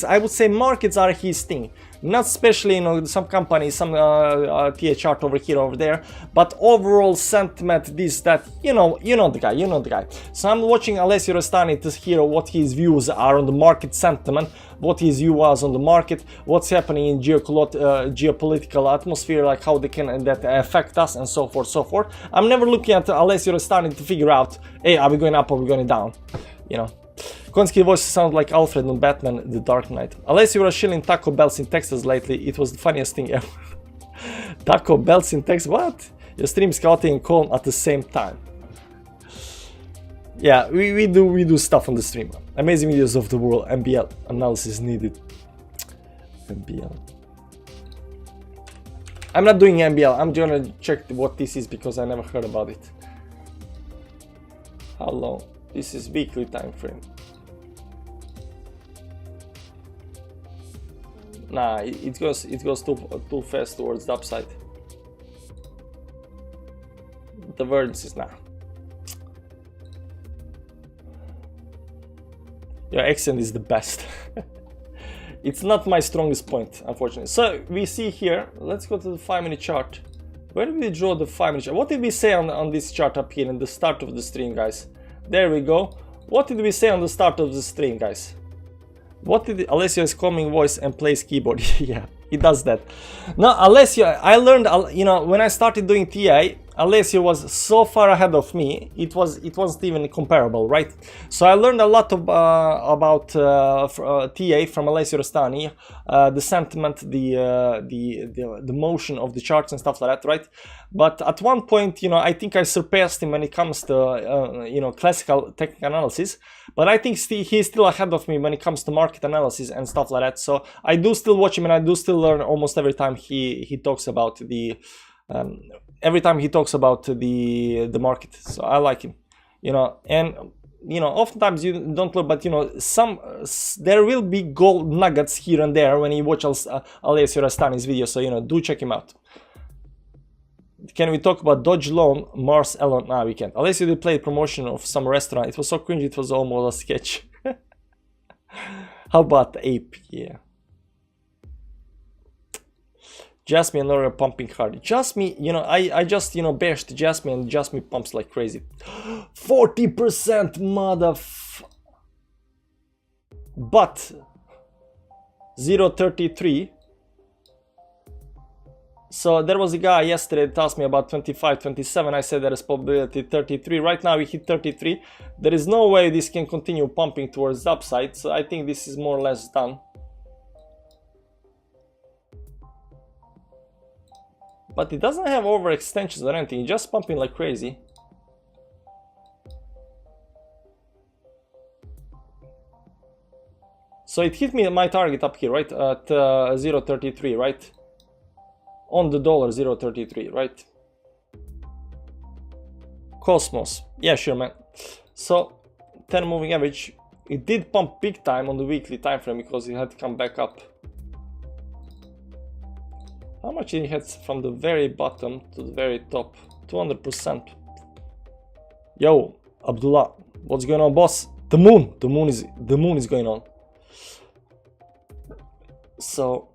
I would say markets are his thing. not especially, you know, some companies, some TA chart over here, over there, but overall sentiment, this, that, you know the guy. So I'm watching Alessio Restani to hear what his views are on the market sentiment, what his view was on the market, what's happening in geopolitical atmosphere, like how they can that affect us, and so forth. I'm never looking at Alessio Restani to figure out, hey, are we going up or are we going down, you know. Konski's voice sounds like Alfred on Batman The Dark Knight. Alessio was chilling Taco Bells in Texas lately. It was the funniest thing ever. Taco Bells in Texas? What? Your stream is chaotic and calm at the same time. Yeah, we do stuff on the stream. Amazing videos of the world. MBL analysis needed. MBL. I'm not doing MBL. I'm gonna check what this is because I never heard about it. How long? This is weekly time frame. Nah, it goes too fast towards the upside. The words is nah. Your accent is the best. It's not my strongest point, unfortunately. So we see here, let's go to the 5-minute chart. Where did we draw the 5-minute chart? What did we say on this chart up here in the start of the stream, guys? There we go. What did we say on the start of the stream, guys? What did Alessio's calming voice and plays keyboard? Yeah, he does that. Now, Alessio, I learned, you know, when I started doing TA, Alessio was so far ahead of me, it wasn't even comparable, right? So I learned a lot about TA from Alessio Restani, the sentiment, the motion of the charts and stuff like that, right? But at one point, you know, I think I surpassed him when it comes to, you know, classical technical analysis. But I think he's still ahead of me when it comes to market analysis and stuff like that. So I do still watch him, and I do still learn almost every time he talks about the the market. So I like him, you know. And you know, oftentimes you don't learn, but you know, there will be gold nuggets here and there when you watch Alessio Restani's video. So you know, do check him out. Can we talk about Dodge Loan, Mars Elon? Nah, we can't. Alessio did play promotion of some restaurant. It was so cringy, it was almost a sketch. How about Ape? Yeah. Jasmine and Laura pumping hard. Jasmine, you know, I just, you know, bashed Jasmine, and Jasmine pumps like crazy. 40% but 0.33. So there was a guy yesterday that asked me about 25, 27. I said there is probability 33. Right now we hit 33. There is no way this can continue pumping towards the upside. So I think this is more or less done. But it doesn't have overextensions or anything. It's just pumping like crazy. So it hit me my target up here, right? At 0.33, right? On the dollar, 0.33, right? Cosmos, yeah, sure, man. So 10 moving average, it did pump big time on the weekly time frame because it had to come back up. How much it had from the very bottom to the very top? 200%. Yo, Abdullah, what's going on, boss? The moon is going on. So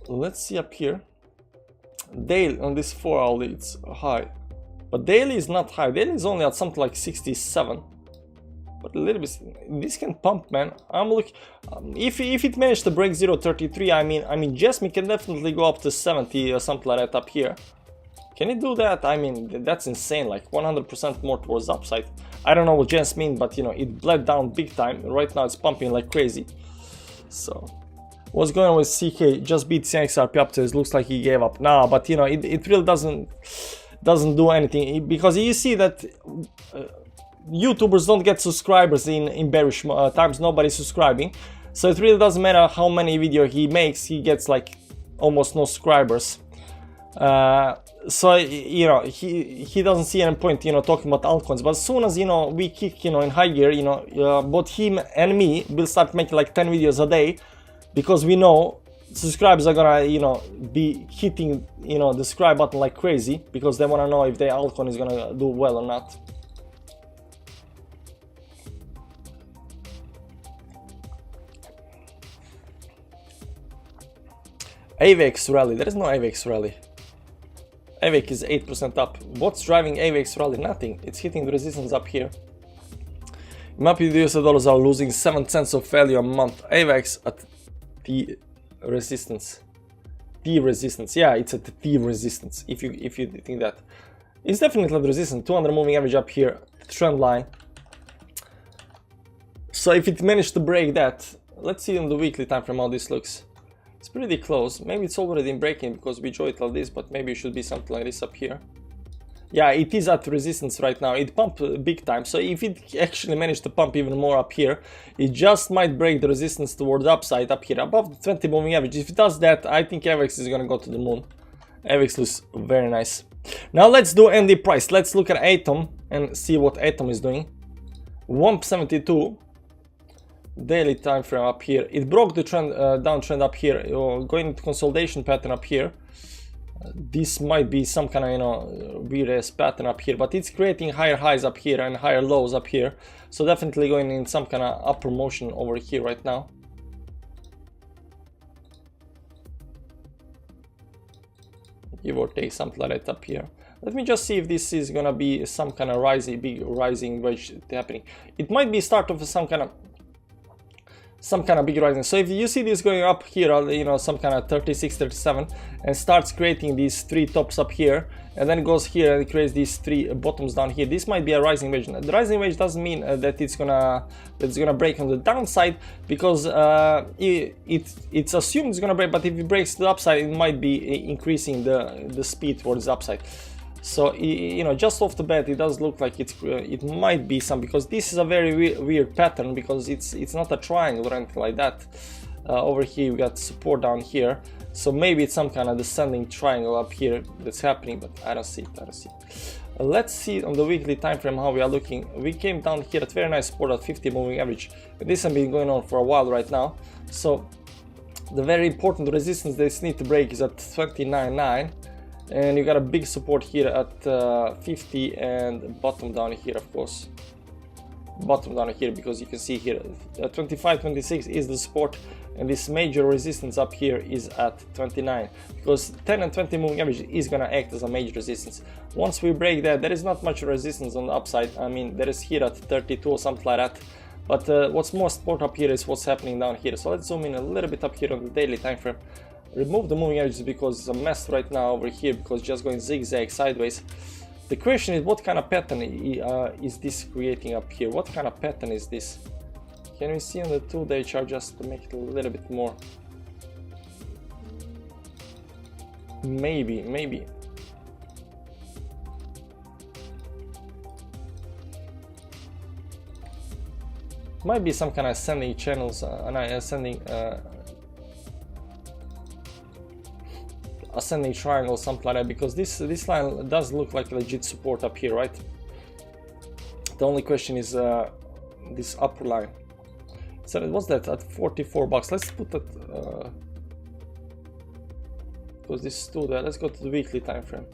let's see up here. Daily on this 4 hour, it's high, but daily is not high. Daily is only at something like 67, but a little bit. This can pump, man. I'm looking. If it managed to break 0.33, I mean, Jasmine can definitely go up to 70 or something like that up here. Can it do that? I mean, that's insane. Like 100% more towards the upside. I don't know what Jasmine, but you know, it bled down big time. Right now, it's pumping like crazy. So. What's going on with CK? Just beat CXRP up to it. Looks like he gave up. Nah, but you know, it really doesn't do anything, because you see that YouTubers don't get subscribers in bearish times. Nobody's subscribing, so it really doesn't matter how many videos he makes. He gets like almost no subscribers. So you know, he doesn't see any point, you know, talking about altcoins. But as soon as, you know, we kick, you know, in high gear, you know, both him and me will start making like 10 videos a day. Because we know subscribers are gonna, you know, be hitting, you know, the subscribe button like crazy, because they wanna know if their altcoin is gonna do well or not. AVX rally. There is no AVX rally. AVX is 8% up. What's driving AVX rally? Nothing. It's hitting the resistance up here. MAPI US dollars are losing 7 cents of value a month. AVX at the resistance. The resistance. Yeah, it's at the resistance. If you think that. It's definitely the resistance. 200 moving average up here. Trend line. So if it managed to break that, let's see on the weekly time frame how this looks. It's pretty close. Maybe it's already in breaking because we drew it like this, but maybe it should be something like this up here. Yeah, it is at resistance right now. It pumped big time. So if it actually managed to pump even more up here, it just might break the resistance towards the upside up here, above the 20 moving average. If it does that, I think AVX is gonna go to the moon. AVX looks very nice. Now let's do ND price. Let's look at Atom and see what Atom is doing. 172. Daily time frame up here. It broke the trend, downtrend up here, going into consolidation pattern up here. This might be some kind of, you know, weird ass pattern up here, but it's creating higher highs up here and higher lows up here. So definitely going in some kind of upper motion over here right now. Give or take something like that up here. Let me just see if this is gonna be some kind of big rising wedge happening. It might be start of some kind of big rising. So if you see this going up here, you know, some kind of 36, 37, and starts creating these 3 tops up here, and then goes here and creates these 3 bottoms down here, this might be a rising wedge. The rising wedge doesn't mean that it's gonna break on the downside, because it's assumed it's gonna break, but if it breaks to the upside, it might be increasing the speed towards the upside. So, you know, just off the bat, it does look like it might be some, because this is a very weird pattern, because it's not a triangle or anything like that. Over here we got support down here, so maybe it's some kind of descending triangle up here that's happening, but I don't see it. Let's see on the weekly time frame how we are looking. We came down here at very nice support at 50 moving average. This has been going on for a while right now. So the very important resistance they need to break is at 29.9. And you got a big support here at 50, and bottom down here, of course. Bottom down here, because you can see here 25, 26 is the support, and this major resistance up here is at 29, because 10 and 20 moving average is gonna act as a major resistance. Once we break that, there is not much resistance on the upside. I mean, there is here at 32 or something like that. But what's more support up here is what's happening down here. So let's zoom in a little bit up here on the daily time frame. Remove the moving averages because it's a mess right now over here, because just going zigzag sideways. The question is, what kind of pattern is this creating up here? What kind of pattern is this? Can we see on the 2-day chart just to make it a little bit more? Maybe. Might be some kind of ascending channels, ascending triangle, something like that, because this line does look like legit support up here, right? The only question is this upper line. So what's that at 44 bucks? Let's put that because this is 2 there. Let's go to the weekly time frame.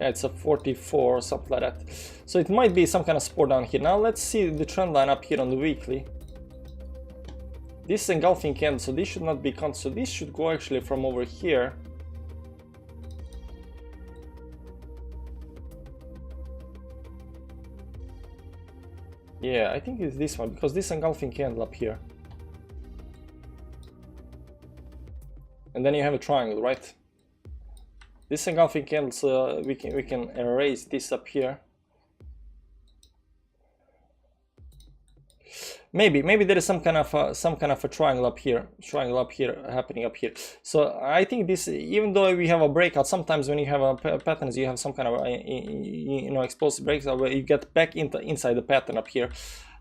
Yeah, it's a 44 or something like that. So it might be some kind of support down here. Now let's see the trend line up here on the weekly. This is engulfing candle, so this should not be count. So this should go actually from over here. Yeah, I think it's this one, because this engulfing candle up here. And then you have a triangle, right? This engulfing candle, so we can erase this up here. Maybe there is some kind of a triangle up here, happening up here. So I think this, even though we have a breakout, sometimes when you have a patterns, you have some kind of you know, explosive breakout where you get back inside the pattern up here.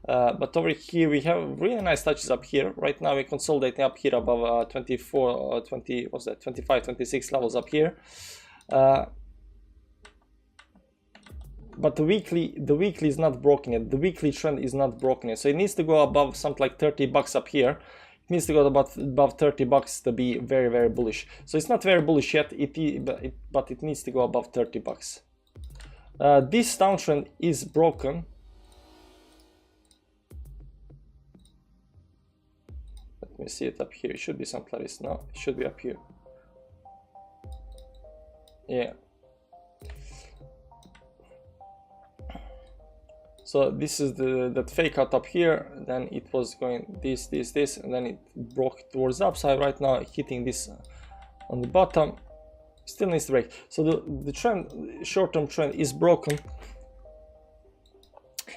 But over here we have really nice touches up here. Right now we're consolidating up here above 24, 20, what's that, 25, 26 levels up here. But the weekly is not broken yet. The weekly trend is not broken yet. So it needs to go above something like 30 bucks up here. It needs to go above 30 bucks to be very, very bullish. So it's not very bullish yet, but it needs to go above 30 bucks. This downtrend is broken. Let me see it up here. It should be someplace. No, it should be up here. Yeah. So this is that fake out up here. Then it was going this, and then it broke towards the upside. Right now, hitting this on the bottom. Still needs to break. So the trend, short-term trend, is broken.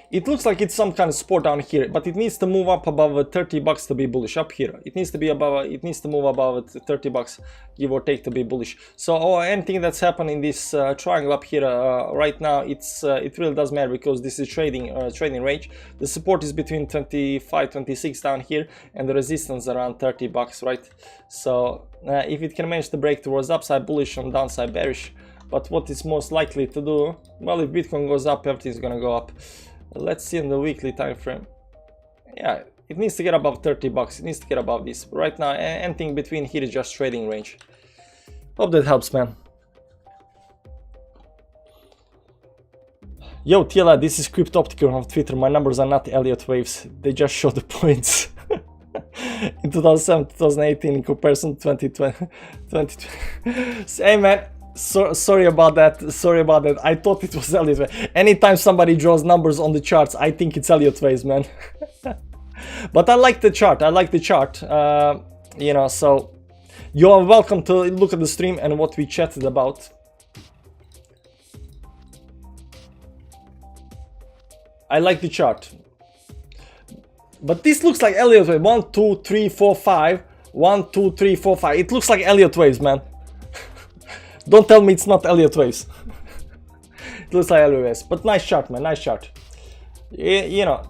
It looks like it's some kind of support down here, but it needs to move up above $30 to be bullish up here. It needs to be above. It needs to move above $30, give or take, to be bullish. So anything that's happening in this triangle up here right now, it really does matter, because this is trading range. The support is between 25, 26 down here, and the resistance around $30, right? So if it can manage to break towards upside bullish and downside bearish, but what it's most likely to do, well, if Bitcoin goes up, everything's gonna go up. Let's see in the weekly time frame. Yeah, it needs to get above $30. It needs to get above this. Right now, anything between here is just trading range. Hope that helps, man. Yo, TLA, this is Cryptoptical on Twitter. My numbers are not Elliott waves. They just show the points. In 2007, 2018, in comparison to 2020. Hey, man. Sorry about that. Sorry about that. I thought it was Elliott wave. Anytime somebody draws numbers on the charts, I think it's Elliott waves, man. But I like the chart. I like the chart. You know, so you are welcome to look at the stream and what we chatted about. I like the chart. But this looks like Elliott wave. 1, 2, 3, 4, 5. 1, 2, 3, 4, 5. It looks like Elliott waves, man. Don't tell me it's not Elliott waves. It looks like Elliott waves. But nice chart, man. Nice chart. You know,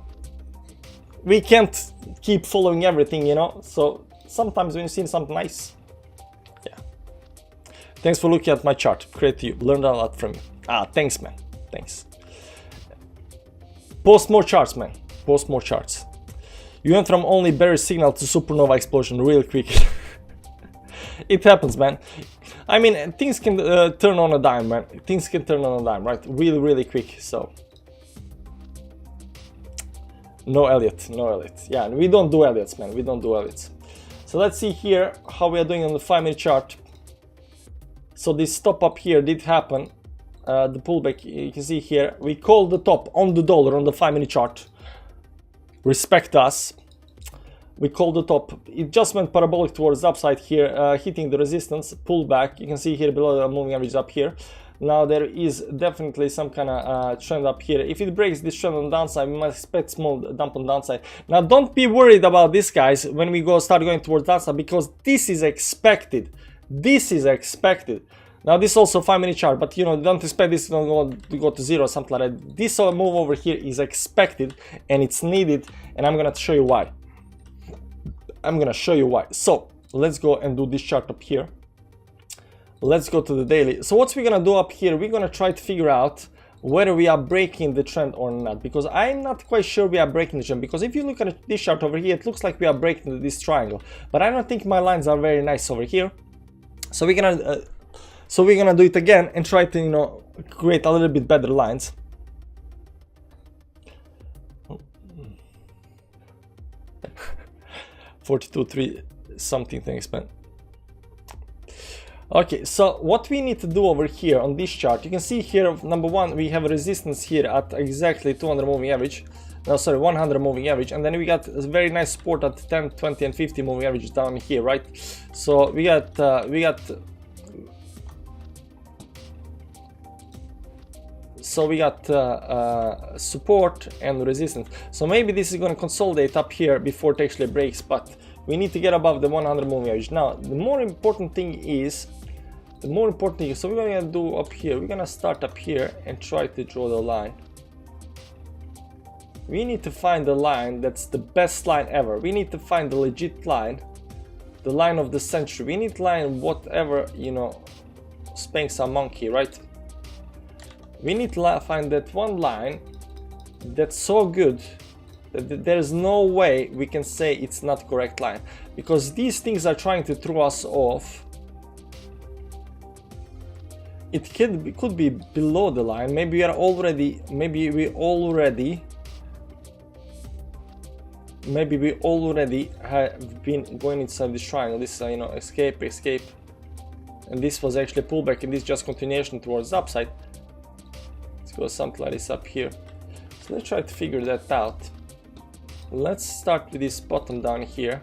we can't keep following everything, you know. So sometimes when you see something nice, yeah. Thanks for looking at my chart. Great to you. Learned a lot from you. Thanks, man. Thanks. Post more charts, man. Post more charts. You went from only bearish signal to supernova explosion real quick. It happens, man. I mean, things can turn on a dime, man. Things can turn on a dime, right? Really, really quick. So, no Elliott, no Elliott. Yeah, we don't do Elliots, man. We don't do Elliots. So let's see here how we are doing on the 5-minute chart. So this stop up here did happen. The pullback, you can see here. We called the top on the dollar on the 5-minute chart. Respect us. We called the top. It just went parabolic towards the upside here, hitting the resistance, pullback. You can see here below the moving average up here. Now there is definitely some kind of trend up here. If it breaks this trend on the downside, we might expect small dump on the downside. Now don't be worried about this, guys, when we start going towards downside, because this is expected. This is expected. Now this is also 5-minute chart, but you know, don't expect this to go to zero or something like that. This move over here is expected and it's needed, and I'm gonna show you why. I'm gonna show you why. So let's go and do this chart up here. Let's go to the daily. So what we're gonna do up here, we're gonna try to figure out whether we are breaking the trend or not, because I'm not quite sure we are breaking the trend, because if you look at this chart over here, it looks like we are breaking this triangle, but I don't think my lines are very nice over here. So we're gonna do it again and try to, you know, create a little bit better lines. 42.3 something, thanks, man. Okay, so what we need to do over here on this chart, you can see here, number one, we have a resistance here at exactly 200 moving average. No, sorry, 100 moving average, and then we got a very nice support at 10, 20, and 50 moving averages down here, right? So we got support and resistance. So maybe this is going to consolidate up here before it actually breaks, but we need to get above the 100 moving average. Now, the more important thing is, so we're going to do up here, we're going to start up here and try to draw the line. We need to find the line that's the best line ever. We need to find the legit line, the line of the century. We need line whatever, you know, spanks a monkey, right? We need to find that one line that's so good that there's no way we can say it's not correct line, because these things are trying to throw us off. It could be below the line. Maybe we already maybe we already have been going inside this triangle. This is, you know, escape, escape, and this was actually pullback, and this just continuation towards the upside. Let's go something like this up here. So let's try to figure that out. Let's start with this bottom down here,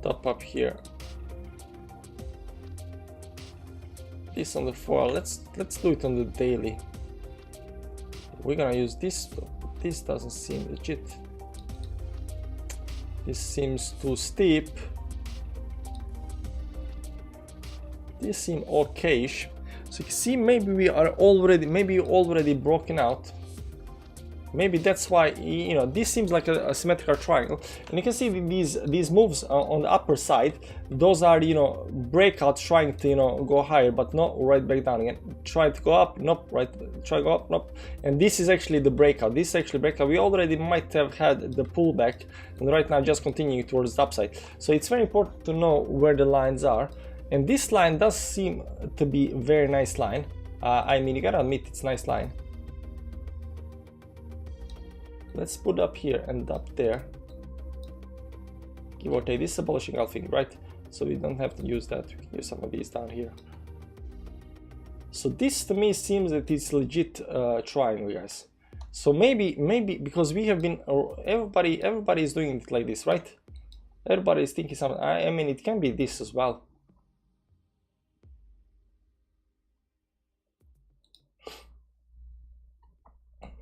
top up here. This on the 4 hour. Let's do it on the daily. We're gonna use this. This doesn't seem legit. This seems too steep. This seems okay-ish. So you can see maybe we are already broken out. Maybe that's why, you know, this seems like a symmetrical triangle, and you can see these moves on the upper side. Those are, you know, breakouts trying to, you know, go higher, but not right back down again. Try to go up, nope, right, try to go up, nope. And this is actually the breakout. This is actually breakout. We already might have had the pullback, and right now just continuing towards the upside. So it's very important to know where the lines are, and this line does seem to be a very nice line. I mean, you gotta admit it's a nice line. Let's put up here and up there. Give or take. This is abolishing alphing, right? So we don't have to use that. We can use some of these down here. So this to me seems that it's legit triangle, guys. So maybe because we have been, everybody is doing it like this, right? Everybody is thinking something. I mean, it can be this as well.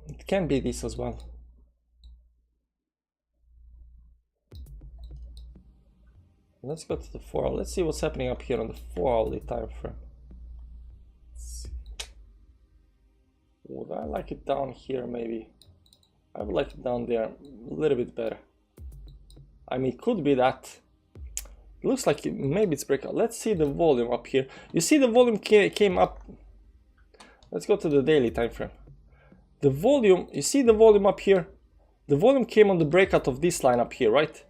It can be this as well. Let's go to the 4 hour. Let's see what's happening up here on the 4 hourly time frame. Would I like it down here? Maybe I would like it down there a little bit better. I mean, it could be that. It looks like maybe it's breakout. Let's see the volume up here. You see the volume came up. Let's go to the daily time frame. The volume, you see the volume up here? The volume came on the breakout of this line up here, right?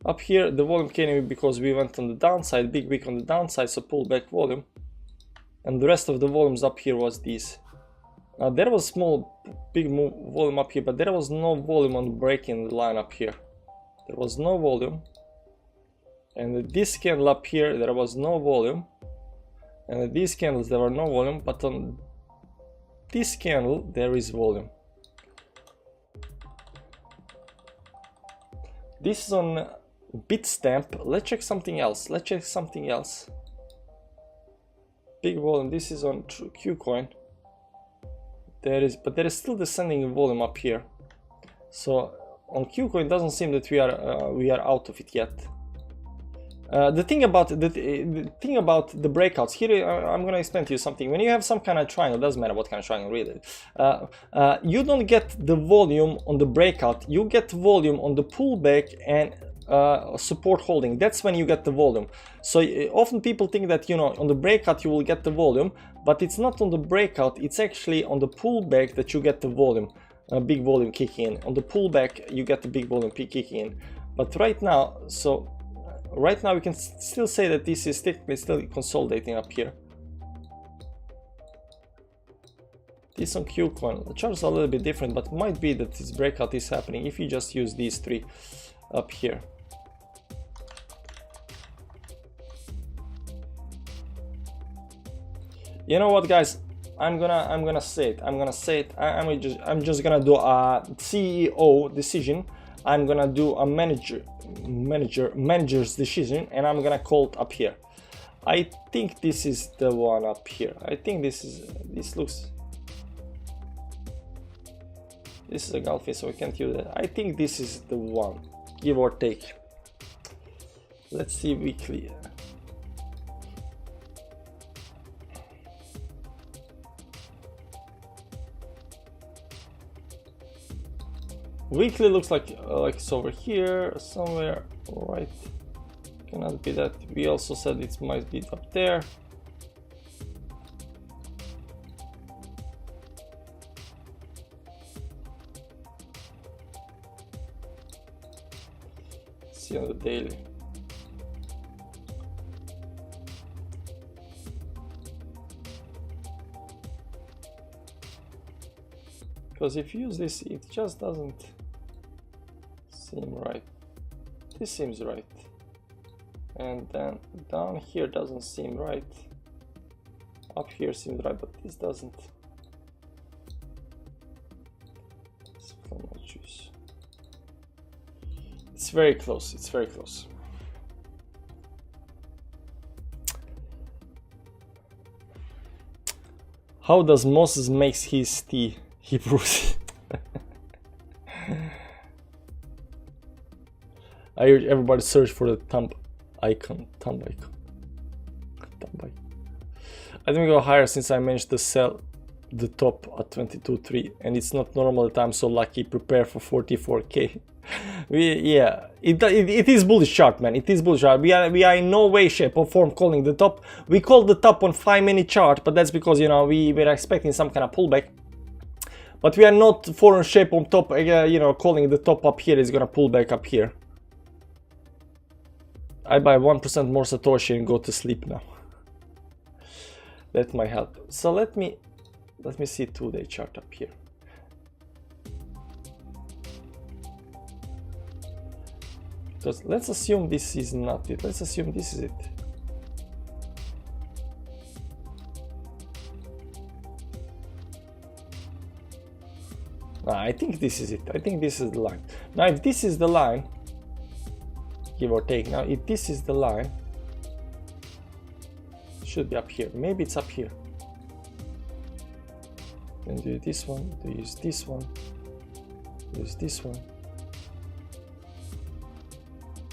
Up here, the volume came because we went on the downside, big wick on the downside, so pull back volume. And the rest of the volumes up here was these. Now there was small, big volume up here, but there was no volume on breaking the line up here. There was no volume. And this candle up here, there was no volume. And these candles, there were no volume, but on this candle, there is volume. This is on Bitstamp. Let's check something else. Let's check something else. Big volume. This is on Qcoin. There is still descending volume up here. So on Qcoin, it doesn't seem that we are out of it yet. The thing about the breakouts here, I'm gonna explain to you something. When you have some kind of triangle, doesn't matter what kind of triangle really, you don't get the volume on the breakout. You get volume on the pullback and support holding. That's when you get the volume. So often people think that, you know, on the breakout you will get the volume, but it's not on the breakout. It's actually on the pullback that you get the volume, big volume kicking in. On the pullback you get the big volume kicking in. But right now, right now we can still say that this is technically still consolidating up here. This on Qcoin, the chart is a little bit different, but might be that this breakout is happening if you just use these three up here. You know what, guys? I'm gonna say it. I'm just gonna do a CEO decision. I'm gonna do a manager's decision, and I'm gonna call it up here. I think this is the one up here. I think this is this is a Gulfi, so we can't use it. I think this is the one, give or take. Let's see weekly. Weekly looks like it's over here somewhere, right? Cannot be that. We also said it might be up there. See on the daily. Because if you use this, it just doesn't seem right. This seems right. And then down here doesn't seem right. Up here seems right, but this doesn't. Let's fill my juice. It's very close, it's very close. How does Moses makes his tea? He brews it. I urge everybody to search for the thumb icon. I think we go higher since I managed to sell the top at 22.3 and it's not normal that I'm so lucky. Prepare for 44k. Yeah, it is bullish chart, man. It is bullish chart. We are in no way, shape or form calling the top. We called the top on 5-minute chart, but that's because, you know, we were expecting some kind of pullback. But we are not foreign shape on top, you know, calling the top up here is gonna pull back up here. I buy 1% more Satoshi and go to sleep now. That might help. So let me see 2-day chart up here. Because let's assume this is not it. Let's assume this is it. I think this is it. I think this is the line. Now if this is the line, give or take, now if this is the line, it should be up here. Maybe it's up here. Then do this one, use this one, use this one.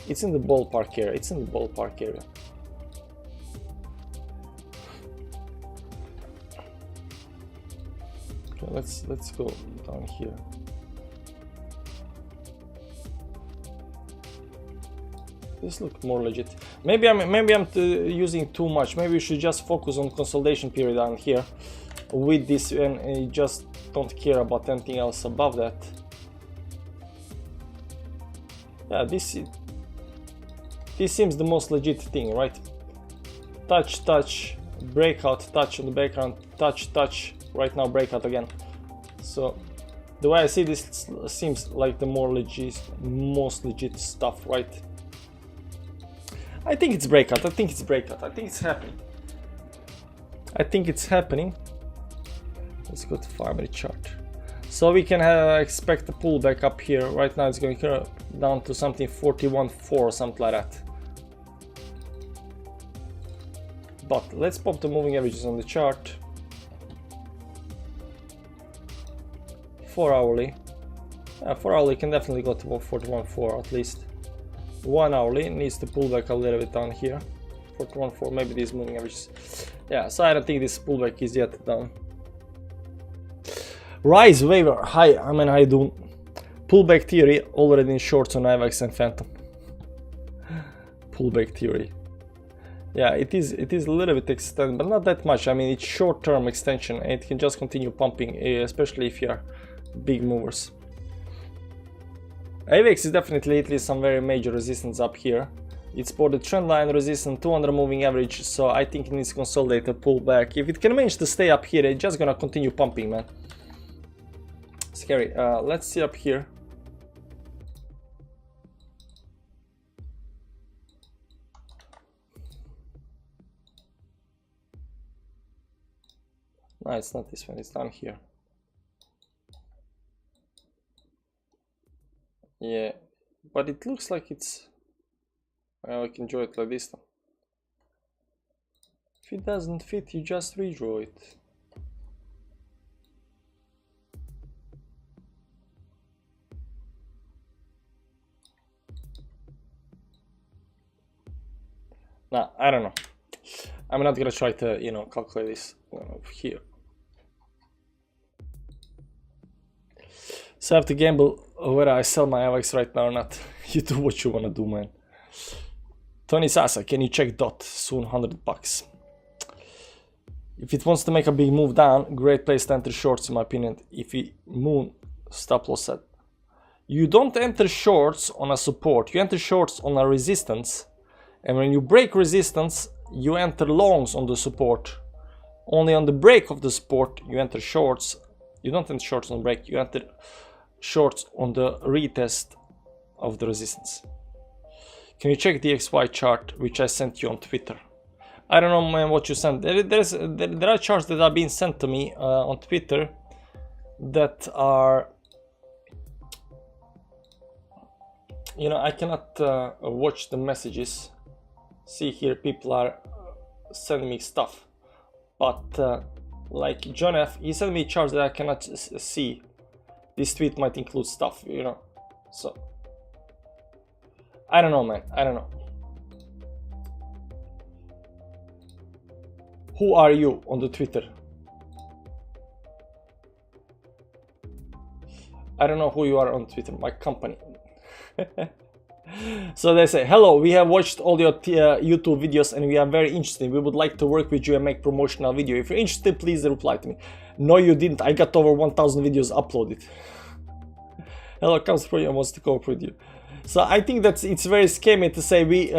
It's in the ballpark area. It's in the ballpark area. Okay, let's go down here. This looks more legit. Maybe I'm using too much. Maybe we should just focus on consolidation period down here with this and just don't care about anything else above that. Yeah, this seems the most legit thing, right? Touch, touch, breakout, touch on the background, touch, touch. Right now, breakout again. So the way I see this seems like the most legit stuff, right? I think it's breakout. I think it's breakout. I think it's happening. I think it's happening. Let's go to 5-minute chart. So we can expect a pullback up here. Right now it's going down to something 41.4 or something like that. But let's pop the moving averages on the chart. 4 hourly. 4 hourly can definitely go to 41.4 at least. 1 hourly needs to pull back a little bit down here. 41.4, maybe these moving averages. Yeah, so I don't think this pullback is yet done. Rise waiver. Hi, I mean, how you doing? Pullback theory already in shorts on IVX and Phantom. Pullback theory. Yeah, it is a little bit extended, but not that much. I mean, it's short-term extension and it can just continue pumping, especially if you are big movers. IVX is definitely at least some very major resistance up here. It's for the trend line resistance, 200 moving average, so I think it needs to consolidate a pullback. If it can manage to stay up here, it's just gonna continue pumping, man. Scary. Let's see up here. No, it's not this one, it's down here. Yeah, but it looks like it's... Well, I can draw it like this now. If it doesn't fit, you just redraw it. Nah, I don't know. I'm not gonna try to, you know, calculate this here. So I have to gamble whether I sell my IVX right now or not. You do what you wanna do, man. Tony Sasa, can you check DOT? Soon $100. If it wants to make a big move down, great place to enter shorts in my opinion. If it moon, stop loss set. You don't enter shorts on a support, you enter shorts on a resistance. And when you break resistance, you enter longs on the support. Only on the break of the support, you enter shorts. You don't enter shorts on break, you enter shorts on the retest of the resistance. Can you check the XY chart which I sent you on Twitter? I don't know, man, what you sent. There are charts that are being sent to me on Twitter that are, you know, I cannot watch the messages. See here, people are sending me stuff, but like John F, he sent me charts that I cannot see. This tweet might include stuff, you know, so I don't know, man, I don't know. Who are you on the Twitter? I don't know who you are on Twitter, my company. So they say, hello, we have watched all your YouTube videos and we are very interested. We would like to work with you and make promotional video. If you're interested, please reply to me. No, you didn't. I got over 1,000 videos uploaded. Hello, comes for you and wants to cooperate with you. So I think that it's very scammy to say we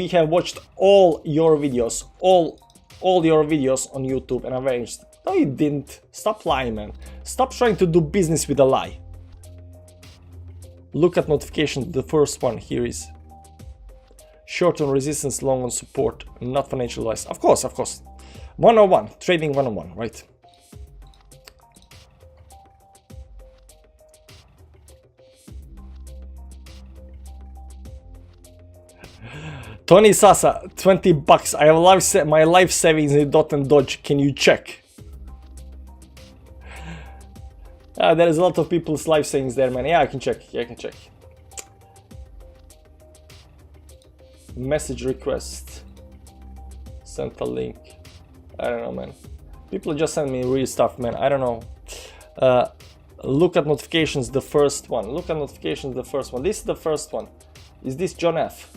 have watched all your videos, all your videos on YouTube and I'm very interested. No, you didn't. Stop lying, man. Stop trying to do business with a lie. Look at notifications. The first one here is short on resistance, long on support, not financial advice. Of course, 101, trading 101, right? Tony Sasa, 20 bucks. I have my life savings in Dot and Dodge. Can you check? There is a lot of people's life savings there, man. Yeah, I can check. Yeah, I can check. Message request. Sent a link. I don't know, man. People just send me real stuff, man. I don't know. Look at notifications, the first one. Look at notifications, the first one. This is the first one. Is this John F?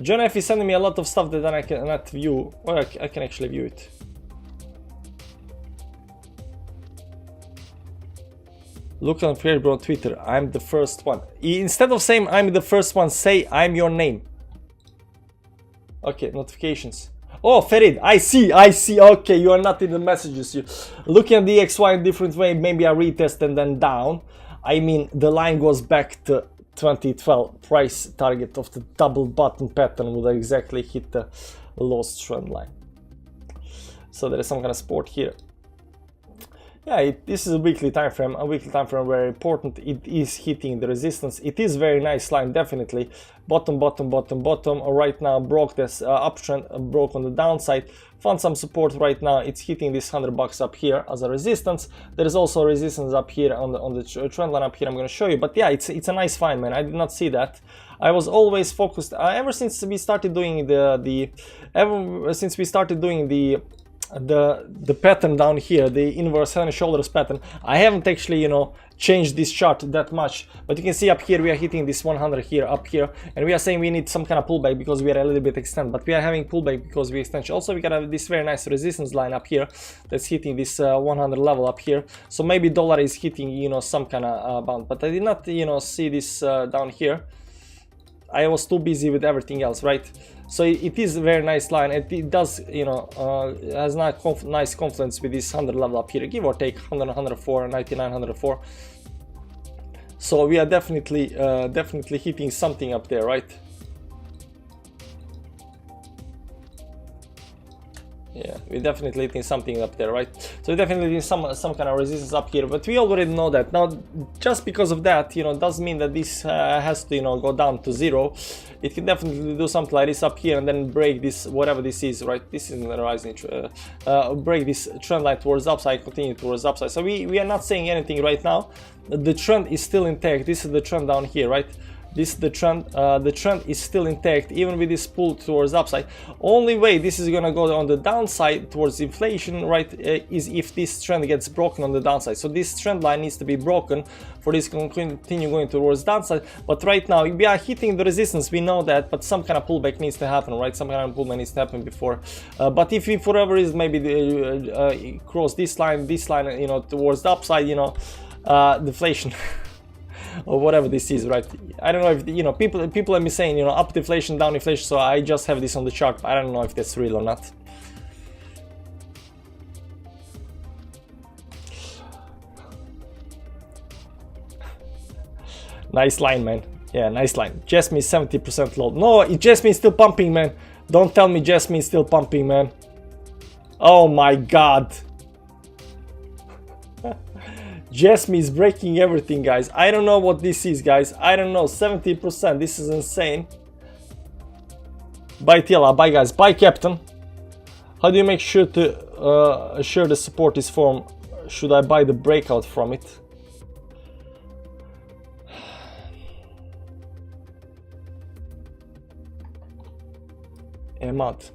John F is sending me a lot of stuff that I cannot view. Or I can actually view it. Look on Facebook on Twitter. I'm the first one. Instead of saying I'm the first one, say I'm your name. Okay, notifications. Oh, Ferid, I see. Okay, you are not in the messages. You looking at the XY in different way. Maybe I retest and then down. I mean, the line goes back to 2012 price target of the double bottom pattern would exactly hit the lost trend line. So there is some kind of support here. Yeah, this is a weekly time frame. A weekly time frame very important. It is hitting the resistance. It is very nice line, definitely. Bottom. Right now broke this uptrend, broke on the downside. Found some support right now. It's hitting this $100 up here as a resistance. There is also resistance up here on the trend line up here. I'm going to show you. But yeah, it's a nice find, man. I did not see that. I was always focused ever since we started doing the pattern down here, the inverse head and shoulders pattern. I haven't actually, you know, changed this chart that much, but you can see up here we are hitting this 100 here, up here, and we are saying we need some kind of pullback because we are a little bit extended, but we are having pullback because we extend. Also, we got this very nice resistance line up here that's hitting this 100 level up here. So maybe dollar is hitting, you know, some kind of bound, but I did not, you know, see this down here. I was too busy with everything else, right? So it is a very nice line. It does, you know, has nice confluence with this 100 level up here, give or take 100, 104, 99, 104. So we are definitely hitting something up there, right? Yeah, we're definitely hitting something up there, right? So definitely some kind of resistance up here, but we already know that. Now, just because of that, you know, doesn't mean that this has to, you know, go down to zero. It can definitely do something like this up here and then break this, whatever this is, right? This is a rising, break this trend line towards upside, continue towards upside. So we are not saying anything right now. The trend is still intact. This is the trend down here, right? This is the trend is still intact even with this pull towards upside. Only way this is gonna go on the downside towards inflation, right, is if this trend gets broken on the downside. So this trend line needs to be broken for this to continue going towards downside. But right now we are hitting the resistance, we know that, but some kind of pullback needs to happen, right? Some kind of pullback needs to happen before. But if we for whatever reason maybe cross this line, you know, towards the upside, you know, deflation. Or whatever this is, right? I don't know if, you know, people are me saying, you know, up deflation, down inflation, so I just have this on the chart. I don't know if that's real or not. Nice line, man. Yeah, nice line. Jasmine 70% low. No, Jasmine still pumping, man. Don't tell me Jasmine still pumping, man. Oh my god. Jasmine is breaking everything, guys. I don't know what this is, guys. I don't know. 70%. This is insane. Bye, Tila. Bye, guys. Bye, Captain. How do you make sure to assure the support is formed? Should I buy the breakout from it? Amount.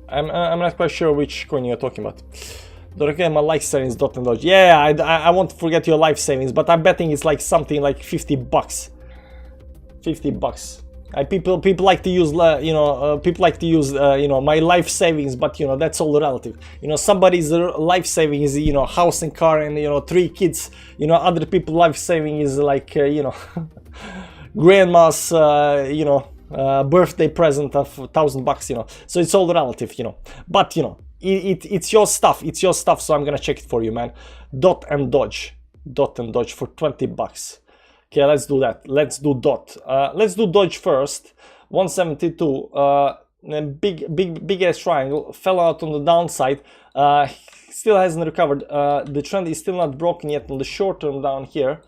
I'm not quite sure which coin you're talking about. Don't forget my life savings dot and dodge. Yeah, I won't forget your life savings, but I'm betting it's like something like 50 bucks. 50 bucks. People like to use people like to use my life savings, but that's all relative. Somebody's life saving is house and car and 3 kids. Other people life saving is like grandma's birthday present of $1,000, so it's all relative, but it's your stuff, so I'm gonna check it for you, man. Dot and dodge for 20 bucks. Okay, let's do that. Let's do dot. Let's do dodge first. 172. Big ass triangle fell out on the downside. Still hasn't recovered. The trend is still not broken yet on the short term down here.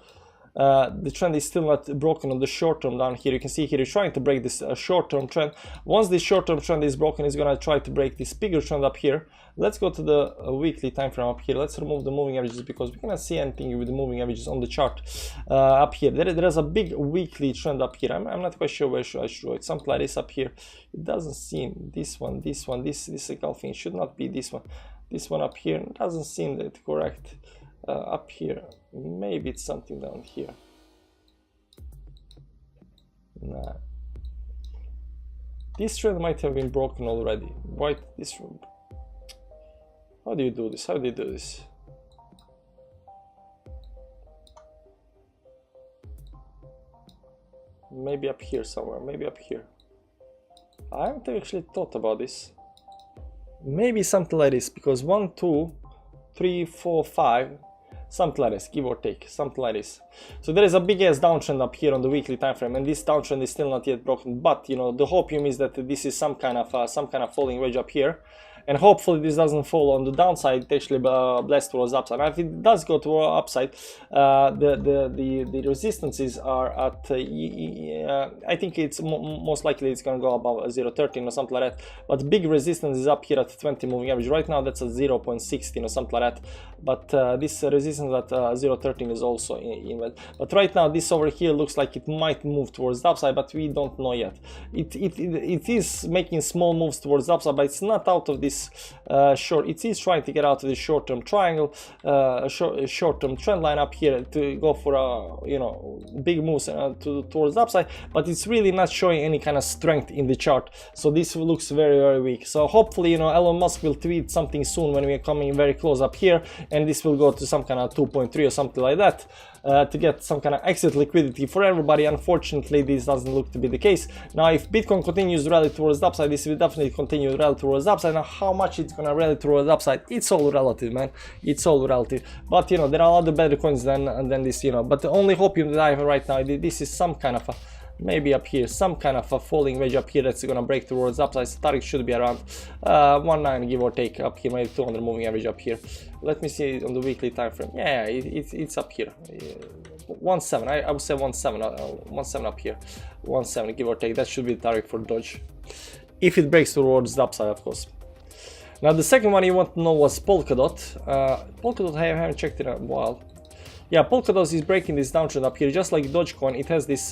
The trend is still not broken on the short term down here. You can see here he's trying to break this short term trend. Once this short term trend is broken, he's gonna try to break this bigger trend up here. Let's go to the weekly time frame up here. Let's remove the moving averages because we cannot see anything with the moving averages on the chart up here. There is a big weekly trend up here. I'm not quite sure where I should show it. Something like this up here. It doesn't seem this one. This engulfing. It should not be this one. This one up here doesn't seem that correct. Up here, maybe it's something down here. Nah. This trend might have been broken already. Why this one? How do you do this? How do you do this? Maybe up here somewhere. Maybe up here. I haven't actually thought about this. Maybe something like this, because 1, 2, 3, 4, 5. Something like this, give or take, something like this. So there is a big ass downtrend up here on the weekly time frame, and this downtrend is still not yet broken. But the hopium is that this is some kind of falling wedge up here, and hopefully this doesn't fall on the downside. It actually blast towards upside. And if it does go to upside, the resistances are at I think it's most likely it's gonna go above 0.13 or something like that. But big resistance is up here at 20 moving average. Right now that's at 0.16 or something like that. But this resistance at 0.13 is also in. But right now this over here looks like it might move towards the upside, but we don't know yet. It is making small moves towards the upside, but it's not out of this short. It is trying to get out of this short-term triangle, short-term trend line up here to go for big moves towards the upside, but it's really not showing any kind of strength in the chart. So this looks very, very weak. So hopefully Elon Musk will tweet something soon when we are coming very close up here, and this will go to some kind of 2.3 or something like that. To get some kind of exit liquidity for everybody. Unfortunately, this doesn't look to be the case. Now, if Bitcoin continues to rally towards the upside, this will definitely continue to rally towards the upside. Now, how much it's gonna rally towards the upside, it's all relative, man. It's all relative. But there are a lot of better coins than this, But the only hopium that I have right now, this is some kind of maybe up here, some kind of a falling wedge up here that's gonna break towards the upside. Target should be around 1.9, give or take, up here, maybe 200 moving average up here. Let me see it on the weekly time frame. Yeah, it's up here. 1.7. I would say 1.7. 1.7 up here. 1.7, give or take. That should be the target for Dodge, if it breaks towards the upside, of course. Now the second one you want to know was Polkadot. Polkadot, I haven't checked it in a while. Yeah, Polkadot is breaking this downtrend up here, just like Dogecoin. It has this,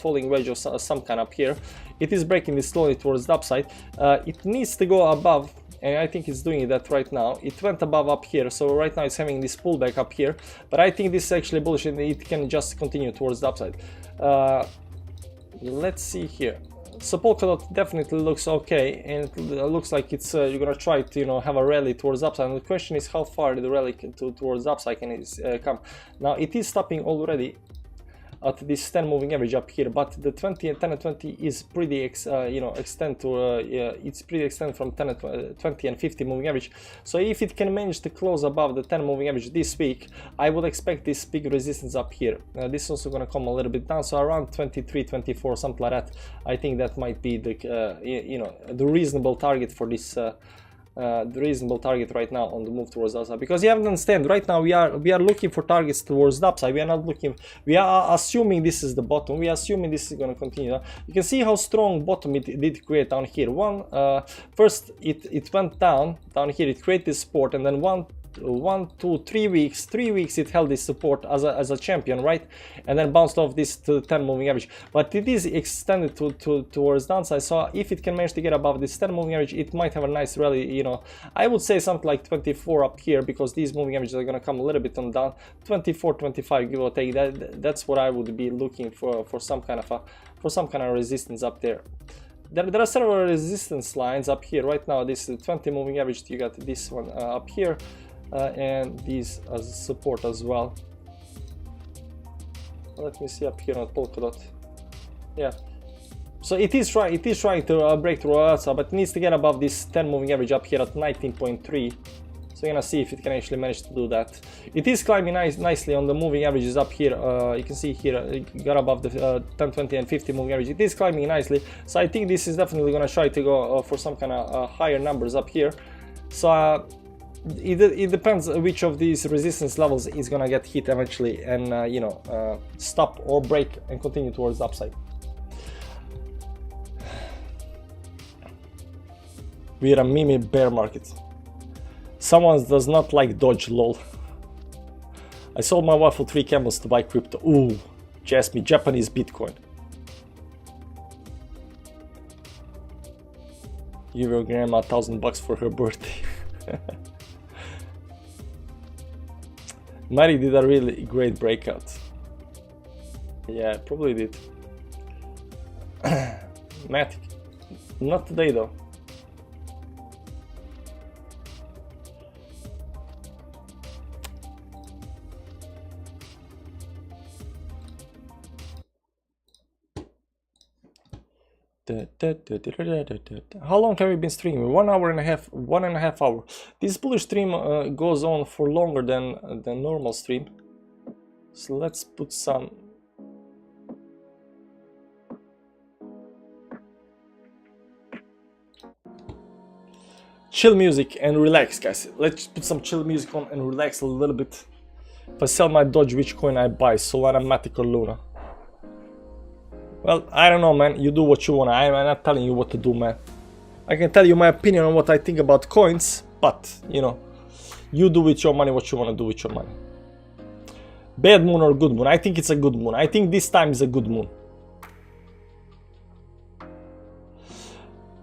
falling wedge of some kind up here. It is breaking this slowly towards the upside. It needs to go above, and I think it's doing that right now. It went above up here, so right now it's having this pullback up here. But I think this is actually bullish, and it can just continue towards the upside. Let's see here. So Polkadot definitely looks okay, and it looks like it's you're gonna try to have a rally towards upside. And the question is how far the rally towards upside can come. Now it is stopping already at this 10 moving average up here, but the 20 and 10 and 20 is pretty extend to it's pretty extend from 10 and 20 and 50 moving average. So if it can manage to close above the 10 moving average this week, I would expect this big resistance up here. This is also going to come a little bit down, so around 23, 24, something like that. I think that might be the the reasonable target for this. The reasonable target right now on the move towards the upside, because you have to understand, right now we are looking for targets towards the upside. We are not looking, we are assuming this is the bottom, we are assuming this is going to continue. You can see how strong bottom it did create down here. First it went down here, it created this support, and then 3 weeks it held this support as a champion, right? And then bounced off this to the 10 moving average, but it is extended towards downside. So if it can manage to get above this 10 moving average, it might have a nice rally. You know, I would say something like 24 up here, because these moving averages are going to come a little bit on down. 24, 25, give or take. That's what I would be looking for some kind of resistance up there. There are several resistance lines up here right now. This is 20 moving average. You got this one up here. And these as support as well. Let me see up here on polka dot. Yeah, so it is trying to break through outside, but it needs to get above this 10 moving average up here at 19.3. So you're gonna see if it can actually manage to do that. It is climbing nicely on the moving averages up here. You can see here it got above the 10, 20 and 50 moving average. It is climbing nicely, so I think this is definitely gonna try to go for some kind of higher numbers up here. So it depends which of these resistance levels is gonna get hit eventually, and stop or break and continue towards the upside. We are a meme bear market. Someone does not like dodge, lol. I sold my wife for 3 camels to buy crypto. Ooh, Jasmine, Japanese Bitcoin. Give your grandma $1,000 for her birthday. Mary did a really great breakout. Yeah, probably did. Matic. Not today though. How long have we been streaming? 1 hour and a half, 1.5 hours. This bullish stream goes on for longer than the normal stream. So let's put some. Chill music and relax, guys. Let's put some chill music on and relax a little bit. If I sell my Dodge, which coin I buy? Solana, Matic or Luna? Well, I don't know, man. You do what you want. I'm not telling you what to do, man. I can tell you my opinion on what I think about coins, but, you do with your money what you want to do with your money. Bad moon or good moon? I think it's a good moon. I think this time is a good moon.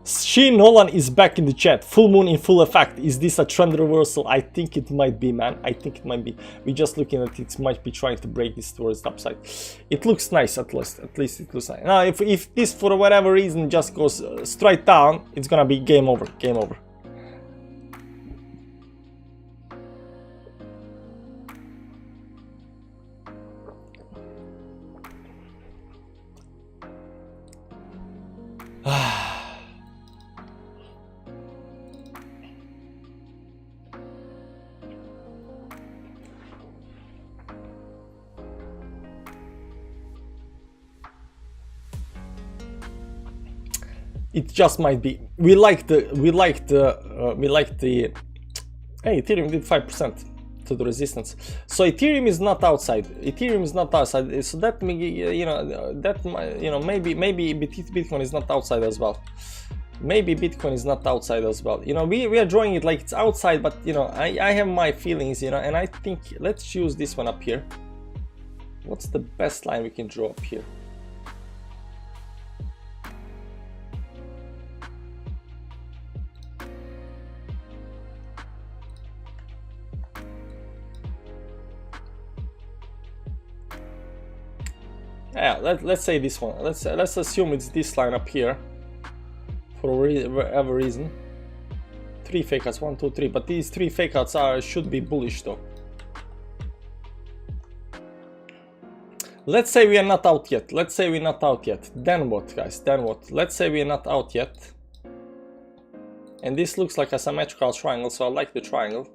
Sheen Nolan is back in the chat. Full moon in full effect. Is this a trend reversal? I think it might be, man. I think it might be. We're just looking at it. Might be trying to break this towards the upside. It looks nice, at least. At least it looks nice. Now, if this for whatever reason just goes straight down, it's gonna be game over. Game over. It just might be. We like the. Hey, Ethereum did 5% to the resistance. So Ethereum is not outside. Ethereum is not outside. So that maybe Bitcoin is not outside as well. Maybe Bitcoin is not outside as well. We are drawing it like it's outside, but I have my feelings, and I think let's choose this one up here. What's the best line we can draw up here? Yeah, let's say this one. Let's assume it's this line up here for whatever reason. 3 fake outs, 1, 2, 3. But these 3 fake outs should be bullish though. Let's say we are not out yet. Let's say we're not out yet. Then what, guys? Then what? Let's say we're not out yet. And this looks like a symmetrical triangle, so I like the triangle.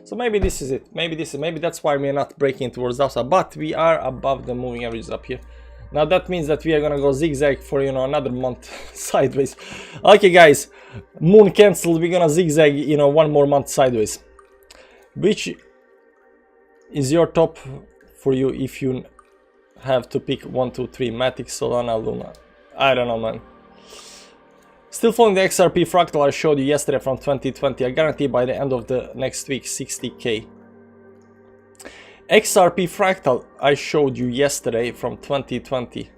So maybe this is it. Maybe that's why we're not breaking towards the outside. But we are above the moving averages up here. Now that means that we are gonna go zigzag for, you know, another month sideways. Okay, guys, moon cancelled. We're gonna zigzag, you know, one more month sideways. Which is your top for you if you have to pick 1, 2, 3? Matic, Solana, Luna. I don't know, man. Still following the XRP fractal I showed you yesterday from 2020. I guarantee by the end of the next week, 60k. XRP fractal I showed you yesterday from 2020.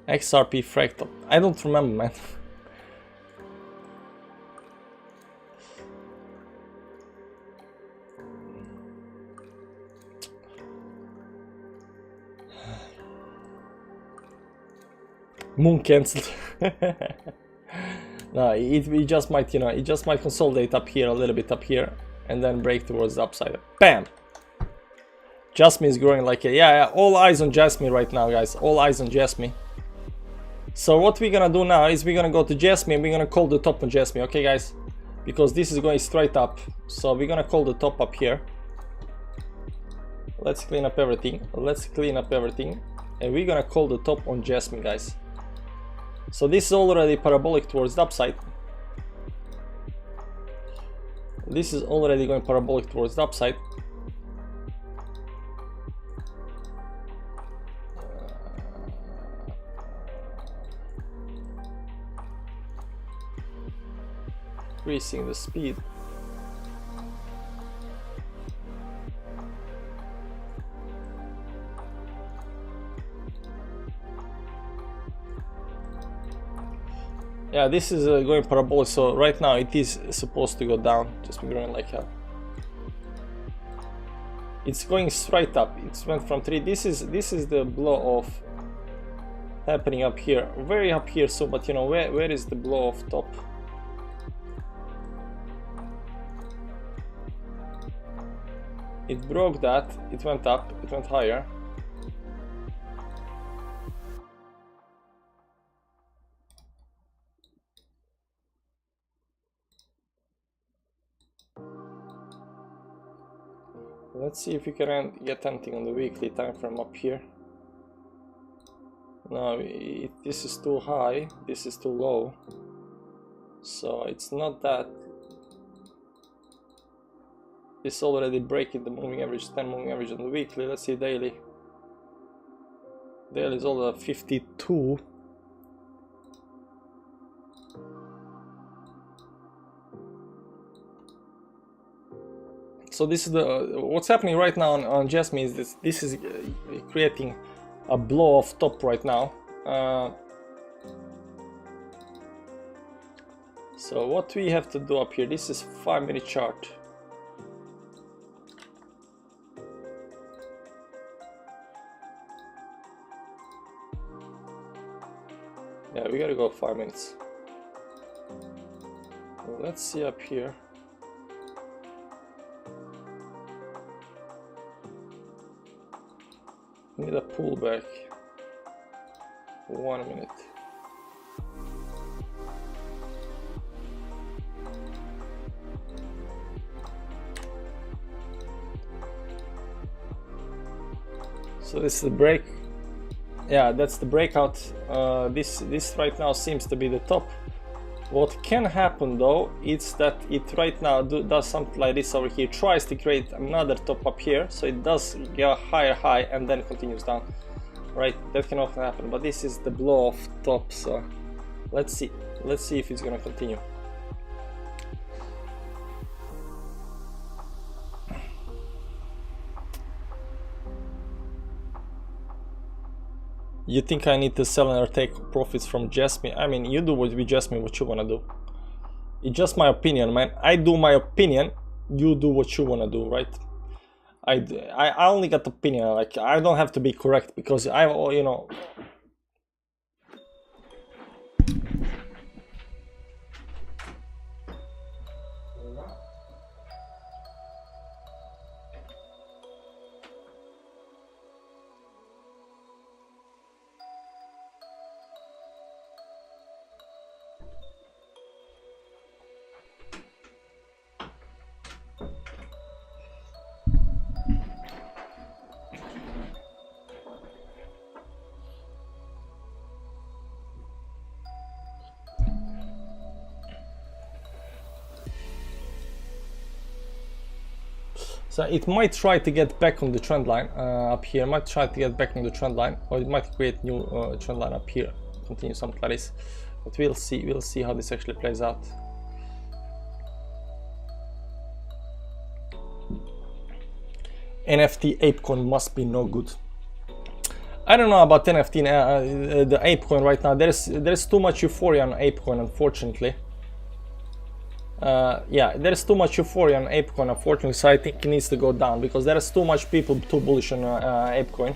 XRP fractal. I don't remember, man. Moon cancelled. No, it just might, you know, it just might consolidate up here a little bit up here and then break towards the upside. Bam! Jasmine is growing like a, yeah, all eyes on Jasmine right now, guys. All eyes on Jasmine. So what we're gonna do now is we're gonna go to Jasmine and we're gonna call the top on Jasmine, okay, guys? Because this is going straight up. So we're gonna call the top up here. Let's clean up everything. Let's clean up everything. And we're gonna call the top on Jasmine, guys. So this is already parabolic towards the upside. This is already going parabolic towards the upside. Increasing the speed. Yeah, this is going parabolic, so right now it is supposed to go down, just be going like hell. It's going straight up. It went from 3. This is the blow off happening up here, very up here. So, but you know, where is the blow off top? It broke that. It went up. It went higher. Let's see if we can get anything on the weekly time frame up here. No, this is too high, this is too low. So it's not that. It's already breaking the moving average, 10 moving average on the weekly. Let's see daily. Daily is all at 52. So this is the what's happening right now on Jasmine is this is creating a blow off top right now. So what we have to do up here, this is 5-minute chart. Yeah, we gotta go 5 minutes. Let's see up here. Need a pullback. 1 minute. So this is the break. Yeah, that's the breakout. This right now seems to be the top. What can happen though, it's that it right now does something like this over here, tries to create another top up here, so it does get a higher high and then continues down, right? That can often happen, but this is the blow off top, so let's see if it's gonna continue. You think I need to sell or take profits from Jasmine? I mean, you do with Jasmine what you wanna do. It's just my opinion, man. I do my opinion. You do what you wanna do, right? I only got opinion. Like, I don't have to be correct because I, you know. So it might try to get back on the trend line up here, might try to get back on the trend line, or it might create new trend line up here, continue something like this. But we'll see how this actually plays out. NFT ApeCoin must be no good. I don't know about NFT, the ApeCoin right now. There's too much euphoria on ApeCoin, unfortunately. Yeah, there's too much euphoria on ApeCoin, unfortunately, so I think it needs to go down because there's too much people too bullish on ApeCoin.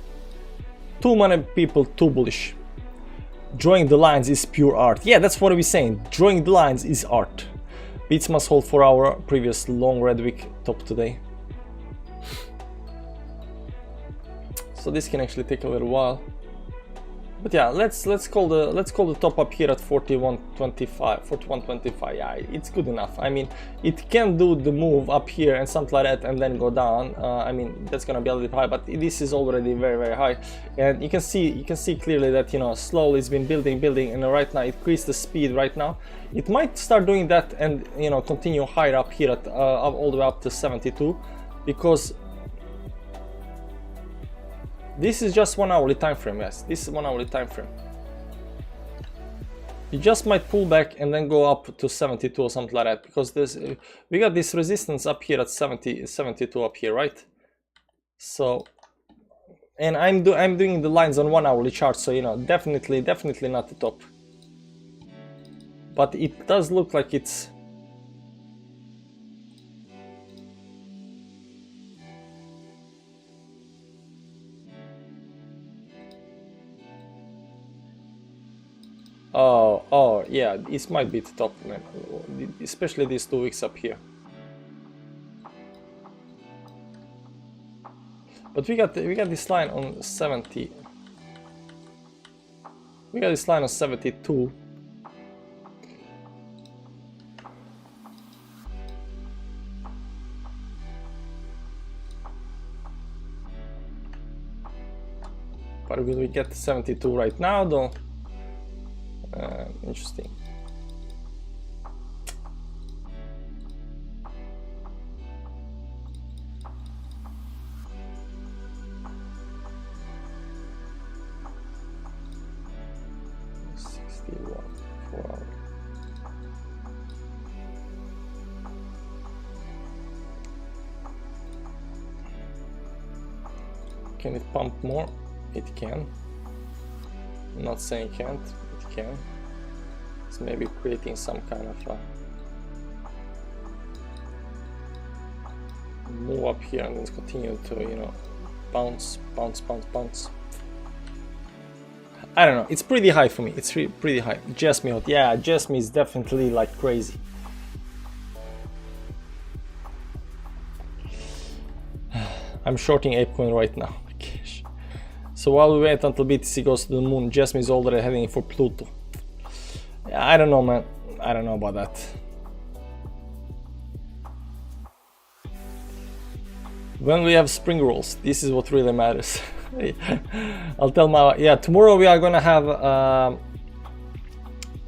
Too many people too bullish. Drawing the lines is pure art. Yeah, that's what we're saying. Drawing the lines is art. Beats must hold for our previous long red wick top today. So this can actually take a little while. But yeah, let's call the top up here at 41.25. Yeah, it's good enough. I mean, it can do the move up here and something like that and then go down. I mean, that's gonna be a little bit high, but this is already very, very high. And you can see clearly that, you know, slowly it's been building, and right now it increased the speed right now. It might start doing that and, you know, continue higher up here at all the way up to 72, because this is just 1 hourly time frame, yes. This is 1 hourly time frame. You just might pull back and then go up to 72 or something like that, because we got this resistance up here at 72 up here, right? So, and I'm doing the lines on 1 hourly chart, so, you know, definitely not the top. But it does look like it's oh yeah, this might be the top, man, especially these 2 weeks up here. But we got this line on 70. We got this line on 72. But will we get 72 right now though? Interesting. Can it pump more? It can. I'm not saying it can't. It can. It's maybe creating some kind of a move up here and then continue to, you know, bounce. I don't know. It's pretty high for me. It's pretty high. Jasmine hot. Yeah, Jasmine is definitely like crazy. I'm shorting ApeCoin right now. So while we wait until BTC goes to the moon, Jasmine is already heading for Pluto. Yeah, I don't know, man. I don't know about that. When we have spring rolls, this is what really matters. I'll tell my... Yeah, tomorrow we are gonna have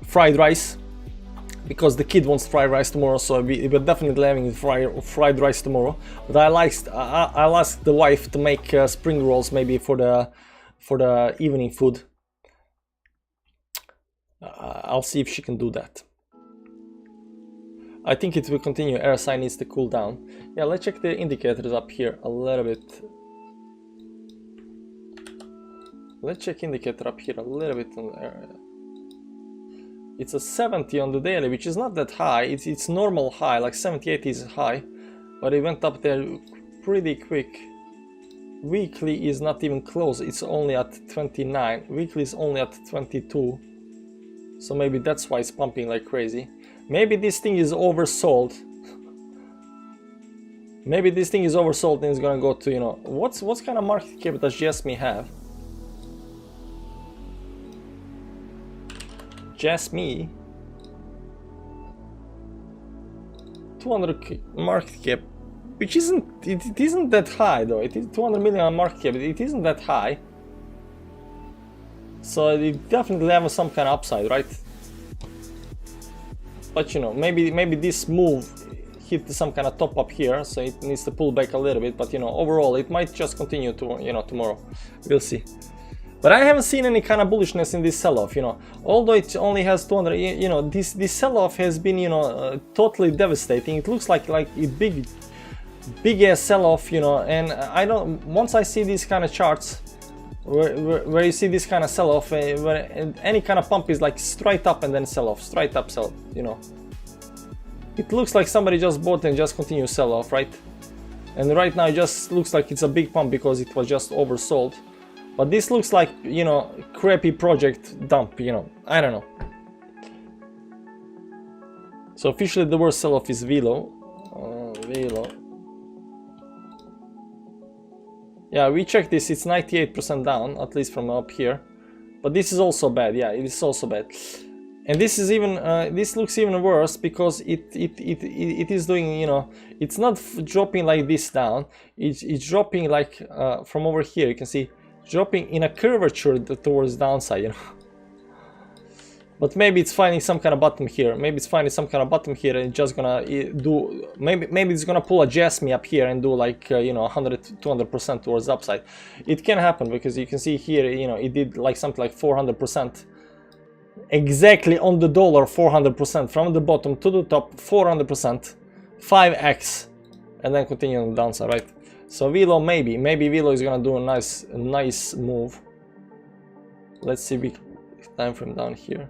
fried rice. Because the kid wants fried rice tomorrow, so we're definitely having fried rice tomorrow. But I'll ask the wife to make spring rolls maybe for the evening food. I'll see if she can do that. I think it will continue. RSI needs to cool down. Yeah, let's check the indicators up here a little bit. Let's check indicator up here a little bit. It's a 70 on the daily, which is not that high. It's normal high, like 78 is high, but it went up there pretty quick. Weekly is not even close. It's only at 29. Weekly is only at 22. So maybe that's why it's pumping like crazy. Maybe this thing is oversold. Maybe this thing is oversold and it's gonna go to, you know, what kind of market cap does Jasmine have? Jasmine 200 market cap, which it isn't that high though. It is 200 million market cap. It isn't that high. So it definitely have some kind of upside, right? But you know, maybe this move hit some kind of top up here, so it needs to pull back a little bit, but you know, overall it might just continue to, you know, tomorrow. We'll see. But I haven't seen any kind of bullishness in this sell-off, you know, although it only has 200, you know, this sell-off has been, you know, totally devastating. It looks like a big ass sell-off, you know, and I don't, once I see these kind of charts where you see this kind of sell-off, where any kind of pump is like straight up and then sell-off, straight up sell, you know. It looks like somebody just bought and just continue sell-off, right? And right now it just looks like it's a big pump because it was just oversold. But this looks like, you know, crappy project dump, you know, I don't know. So officially the worst sell-off is Velo. Velo. Yeah, we checked this, it's 98% down, at least from up here. But this is also bad, yeah, it is also bad. And this is even, this looks even worse because it is doing, you know, it's not dropping like this down, it's dropping like from over here, you can see, dropping in a curvature towards downside, you know. But maybe it's finding some kind of bottom here. Maybe it's finding some kind of bottom here and just gonna do. Maybe it's gonna pull a Jasmine up here and do like you know 100-200% towards the upside. It can happen because you can see here, you know, it did like something like 400%. Exactly on the dollar, 400% from the bottom to the top, 400%, 5x, and then continue on the downside, right? So Velo, maybe Velo is gonna do a nice move. Let's see big time frame down here.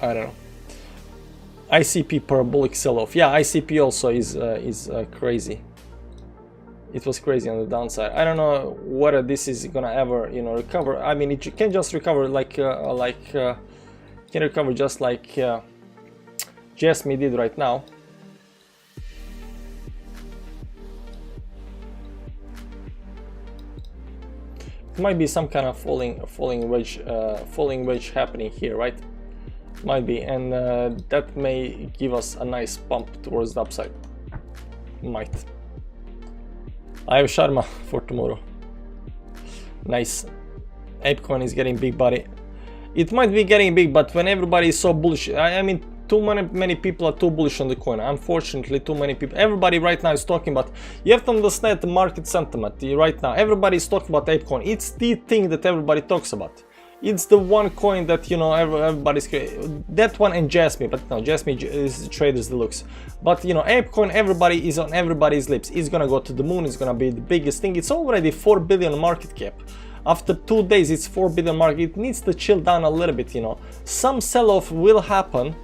I don't know. ICP parabolic sell-off. Yeah, ICP also is crazy. It was crazy on the downside. I don't know whether this is gonna ever, you know, recover. I mean, it can just recover can recover just like Jasmine did right now. Might be some kind of falling wedge happening here, right? Might be, and that may give us a nice pump towards the upside. Might. I have Sharma for tomorrow. Nice. ApeCoin is getting big, buddy. It might be getting big, but when everybody is so bullish, I mean, too many people are too bullish on the coin. Unfortunately, too many people. Everybody right now is talking about. You have to understand the market sentiment right now. Everybody is talking about ApeCoin. It's the thing that everybody talks about. It's the one coin that, you know, everybody's, that one and Jasmine, but no, Jasmine is Traders Deluxe. But you know, ApeCoin, everybody is on everybody's lips. It's gonna go to the moon. It's gonna be the biggest thing. It's already 4 billion market cap. After 2 days, it's 4 billion market. It needs to chill down a little bit, you know. Some sell-off will happen.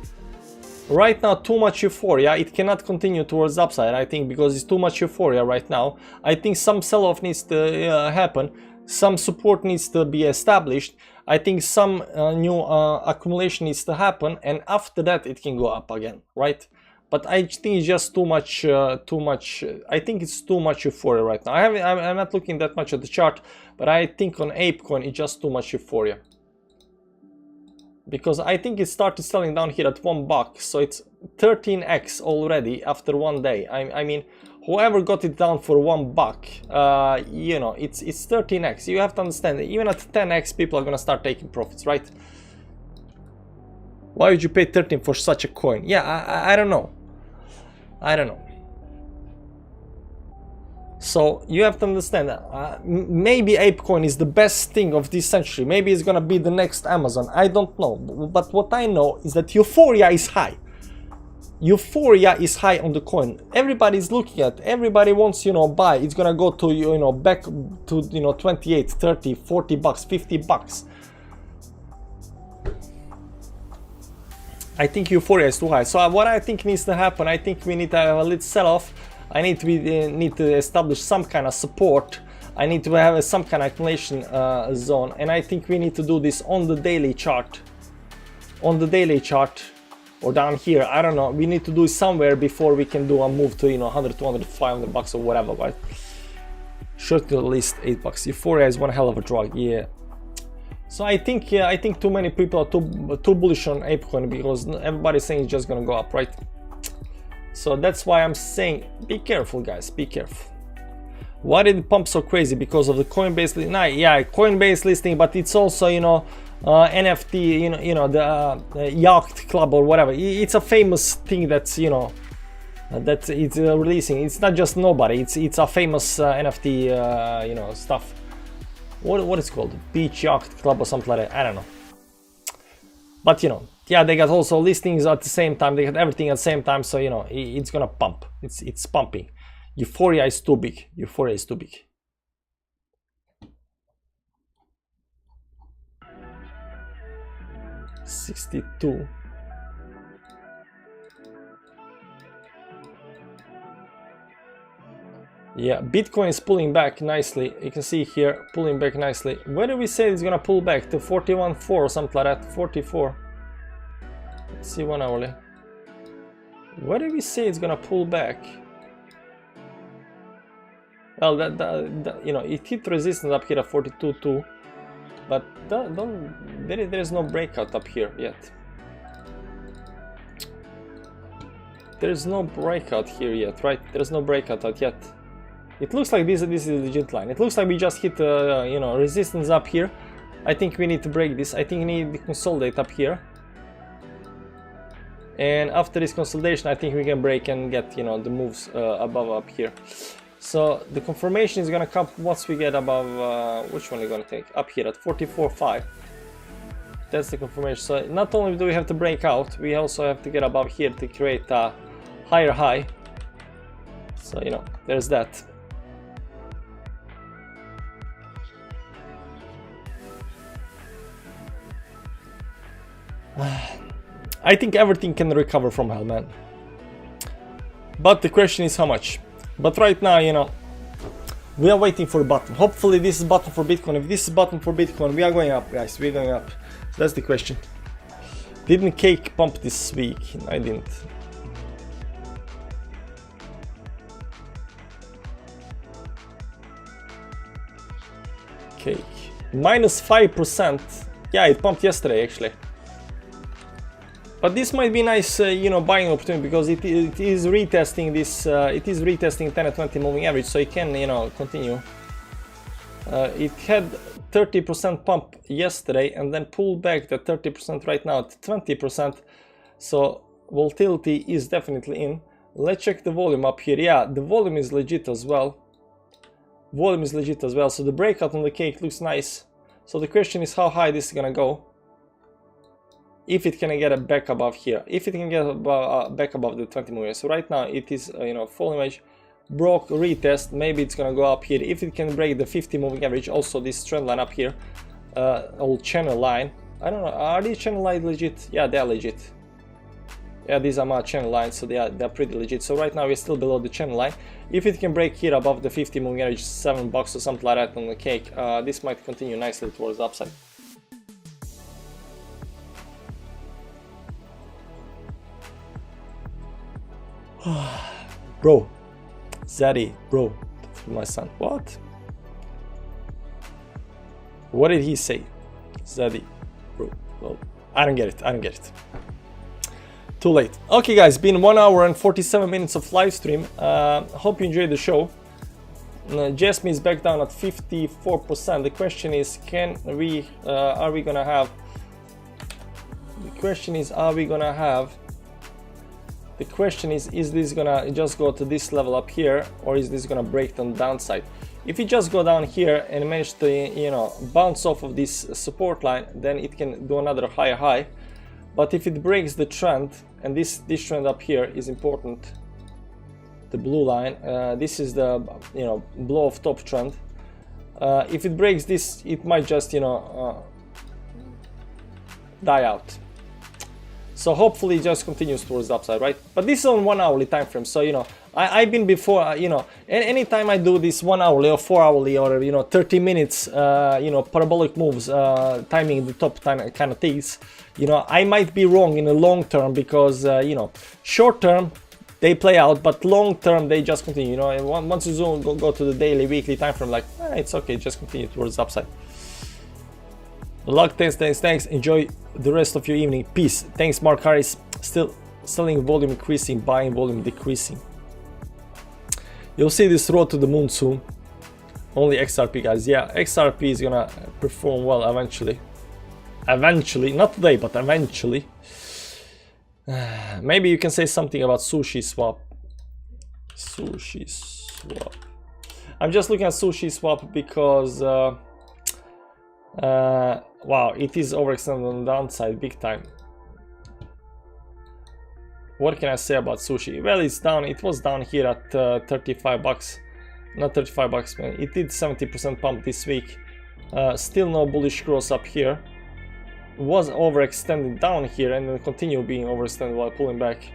Right now, too much euphoria. It cannot continue towards the upside, I think, because it's too much euphoria right now. I think some sell-off needs to happen. Some support needs to be established. I think some new accumulation needs to happen, and after that, it can go up again, right? But I think it's just too much. I think it's too much euphoria right now. I'm not looking that much at the chart, but I think on ApeCoin it's just too much euphoria. Because I think it started selling down here at $1, so it's 13x already after 1 day. I mean, whoever got it down for $1, you know, it's 13x. You have to understand that even at 10x, people are gonna start taking profits, right? Why would you pay 13 for such a coin? Yeah, I don't know. I don't know. So you have to understand that maybe ApeCoin is the best thing of this century. Maybe it's gonna be the next Amazon. I don't know. But what I know is that euphoria is high. Euphoria is high on the coin. Everybody's looking at. Everybody wants, you know, buy. It's gonna go to, you know, back to, you know, 28, 30, 40 bucks, 50 bucks. I think euphoria is too high. So what I think needs to happen, I think we need to have a little sell-off. I need to establish some kind of support. I need to have some kind of accumulation zone, and I think we need to do this on the daily chart. On the daily chart, or down here, I don't know. We need to do it somewhere before we can do a move to, you know, 100, 200, 500 bucks or whatever, right? Short to at least $8. Euphoria is one hell of a drug, yeah. So I think too many people are too bullish on ApeCoin because everybody's saying it's just gonna go up, right? So that's why I'm saying, be careful, guys, be careful. Why did it pump so crazy? Because of the Coinbase listing? Nah, yeah, Coinbase listing, but it's also, you know, NFT, the Yacht Club or whatever. It's a famous thing that's, that it's releasing. It's not just nobody. It's a famous NFT, stuff. What is it called? Beach Yacht Club or something like that. I don't know. But yeah, they got also listings at the same time. They got everything at the same time. So it's gonna pump. It's pumping. Euphoria is too big. Euphoria is too big. $62. Yeah, Bitcoin is pulling back nicely. You can see here, pulling back nicely. Where do we say it's gonna pull back? To 41.4 or something like that. 44. Let's see 1 hourly. Where do we say it's gonna pull back? Well, it hit resistance up here at 42.2, but there is no breakout up here yet. There is no breakout here yet, right? There is no breakout out yet. It looks like this is a legit line. It looks like we just hit resistance up here. I think we need to break this. I think we need to consolidate up here. And after this consolidation, I think we can break and get the moves above up here. So the confirmation is gonna come once we get above. Which one are we gonna take? Up here at 44.5. That's the confirmation. So not only do we have to break out, we also have to get above here to create a higher high. So there's that. I think everything can recover from hell, man. But the question is how much. But right now, we are waiting for a bottom. Hopefully this is bottom for Bitcoin. If this is bottom for Bitcoin, we are going up, guys. We're going up. That's the question. Didn't Cake pump this week? I didn't. Cake. Minus 5%. Yeah, it pumped yesterday, actually. But this might be nice, buying opportunity because it is retesting this. It is retesting 10 and 20 moving average, so it can, continue. It had 30% pump yesterday and then pulled back the 30% right now to 20%. So volatility is definitely in. Let's check the volume up here. Yeah, the volume is legit as well. Volume is legit as well. So the breakout on the cake looks nice. So the question is how high this is gonna go. If it can get a back above here, if it can get back above the 20 moving. So right now it is full image, broke, retest, maybe it's gonna go up here. If it can break the 50 moving average, also this trend line up here, old channel line. I don't know, are these channel lines legit? Yeah, they're legit. Yeah, these are my channel lines, so they're pretty legit. So right now we're still below the channel line. If it can break here above the 50 moving average, $7 or something like that on the cake, this might continue nicely towards the upside. Bro, Zaddy, bro, my son. What did he say? Zaddy, bro. Well, I don't get it. I don't get it. Too late. Okay, guys, been 1 hour and 47 minutes of live stream. Hope you enjoyed the show. Jasmine is back down at 54%. The question is, are we gonna have? The question is, are we gonna have? The question is this gonna just go to this level up here, or is this gonna break on the downside? If it just go down here and manage to bounce off of this support line, then it can do another higher high. But if it breaks the trend, and this trend up here is important, the blue line, this is the blow off top trend. If it breaks this, it might just die out. So hopefully it just continues towards the upside, right? But this is on 1 hourly time frame, so I've been before, anytime I do this 1 hourly or 4 hourly or 30 minutes, parabolic moves, timing the top time kind of things, I might be wrong in the long term because short term they play out, but long term they just continue. Once you go to the daily, weekly time frame, like it's okay, just continue towards the upside. Luck, thanks. Enjoy the rest of your evening. Peace. Thanks, Mark Harris. Still selling volume increasing, buying volume decreasing. You'll see this road to the moon soon. Only XRP, guys. Yeah, XRP is gonna perform well eventually. eventually, not today, but eventually. Maybe you can say something about sushi swap. Sushi swap. I'm just looking at sushi swap because wow, it is overextended on the downside big time. What can I say about sushi? Well, it's down. It was down here at 35 bucks. Not 35 bucks, man. It did 70% pump this week. Still no bullish cross up here. Was overextended down here and then continue being overextended while pulling back.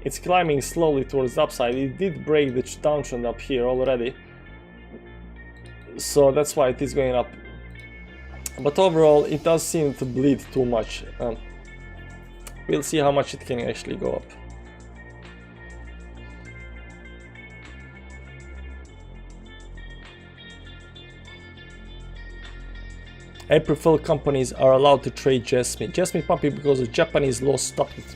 It's climbing slowly towards the upside. It did break the downtrend up here already. So that's why it is going up. But overall, it does seem to bleed too much. We'll see how much it can actually go up. April Fool companies are allowed to trade Jasmine. Jasmine pumping because the Japanese law stopped it.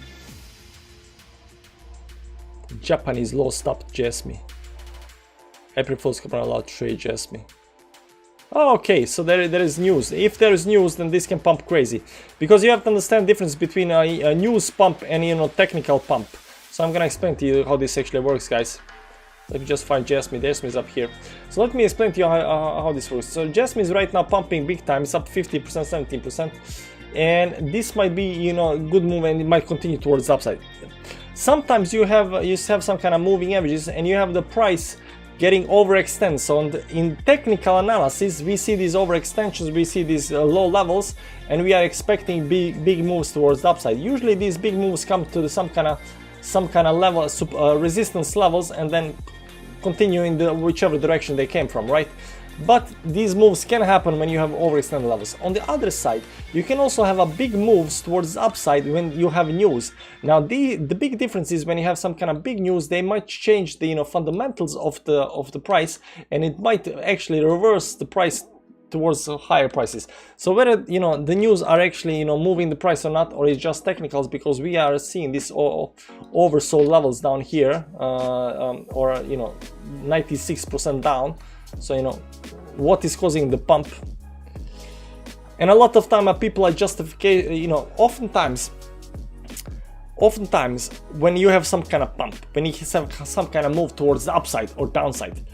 Japanese law stopped Jasmine. April Fool's company are allowed to trade Jasmine. Oh, okay, so there is news. If there is news, then this can pump crazy. Because you have to understand the difference between a news pump and, you know, technical pump. So I'm gonna explain to you how this actually works, guys. Let me just find Jasmine. Jasmine is up here. So let me explain to you how this works. So Jasmine is right now pumping big time. It's up 50%, 17%. And this might be, you know, a good move and it might continue towards the upside. Sometimes you have some kind of moving averages and you have the price getting overextended. So in technical analysis, we see these overextensions, we see these low levels, and we are expecting big moves towards the upside. Usually these big moves come to some kind of level, resistance levels, and then continue in whichever direction they came from, right? But these moves can happen when you have overextended levels. On the other side, you can also have a big moves towards the upside when you have news. Now the big difference is when you have some kind of big news, they might change the, you know, fundamentals of the price, and it might actually reverse the price towards higher prices. So whether, you know, the news are actually, you know, moving the price or not, or it's just technicals, because we are seeing this oversold levels down here, or, you know, 96% down. So, you know, what is causing the pump? And a lot of time people are justifying, you know, oftentimes when you have some kind of pump, when you have some kind of move towards the upside or downside,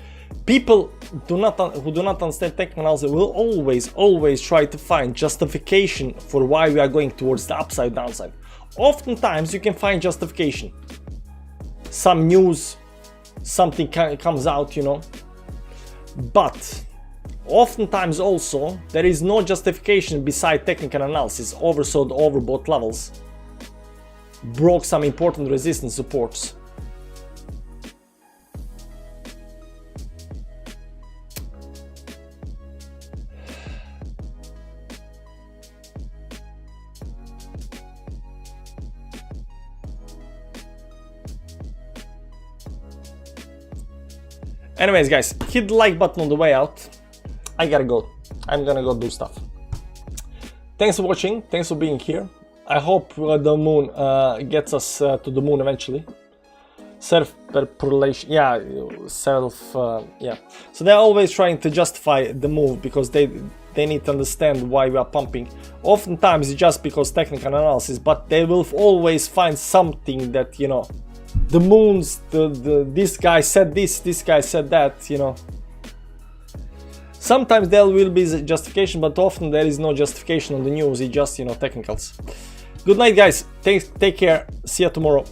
people who do not understand technicals will always try to find justification for why we are going towards the upside, downside. Oftentimes you can find justification. Some news, something comes out, you know. But oftentimes also there is no justification beside technical analysis. Oversold, overbought levels, broke some important resistance supports. Anyways, guys, hit the like button on the way out. I gotta go. I'm gonna go do stuff. Thanks for watching. Thanks for being here. I hope the moon gets us to the moon eventually. Self-perpolation, yeah, yeah. So they're always trying to justify the move because they need to understand why we are pumping. Oftentimes it's just because technical analysis, but they will always find something that, you know, the moons, this guy said this guy said that, you know. Sometimes there will be justification, but often there is no justification on the news. It's just, you know, technicals. Good night, guys. Take care. See you tomorrow.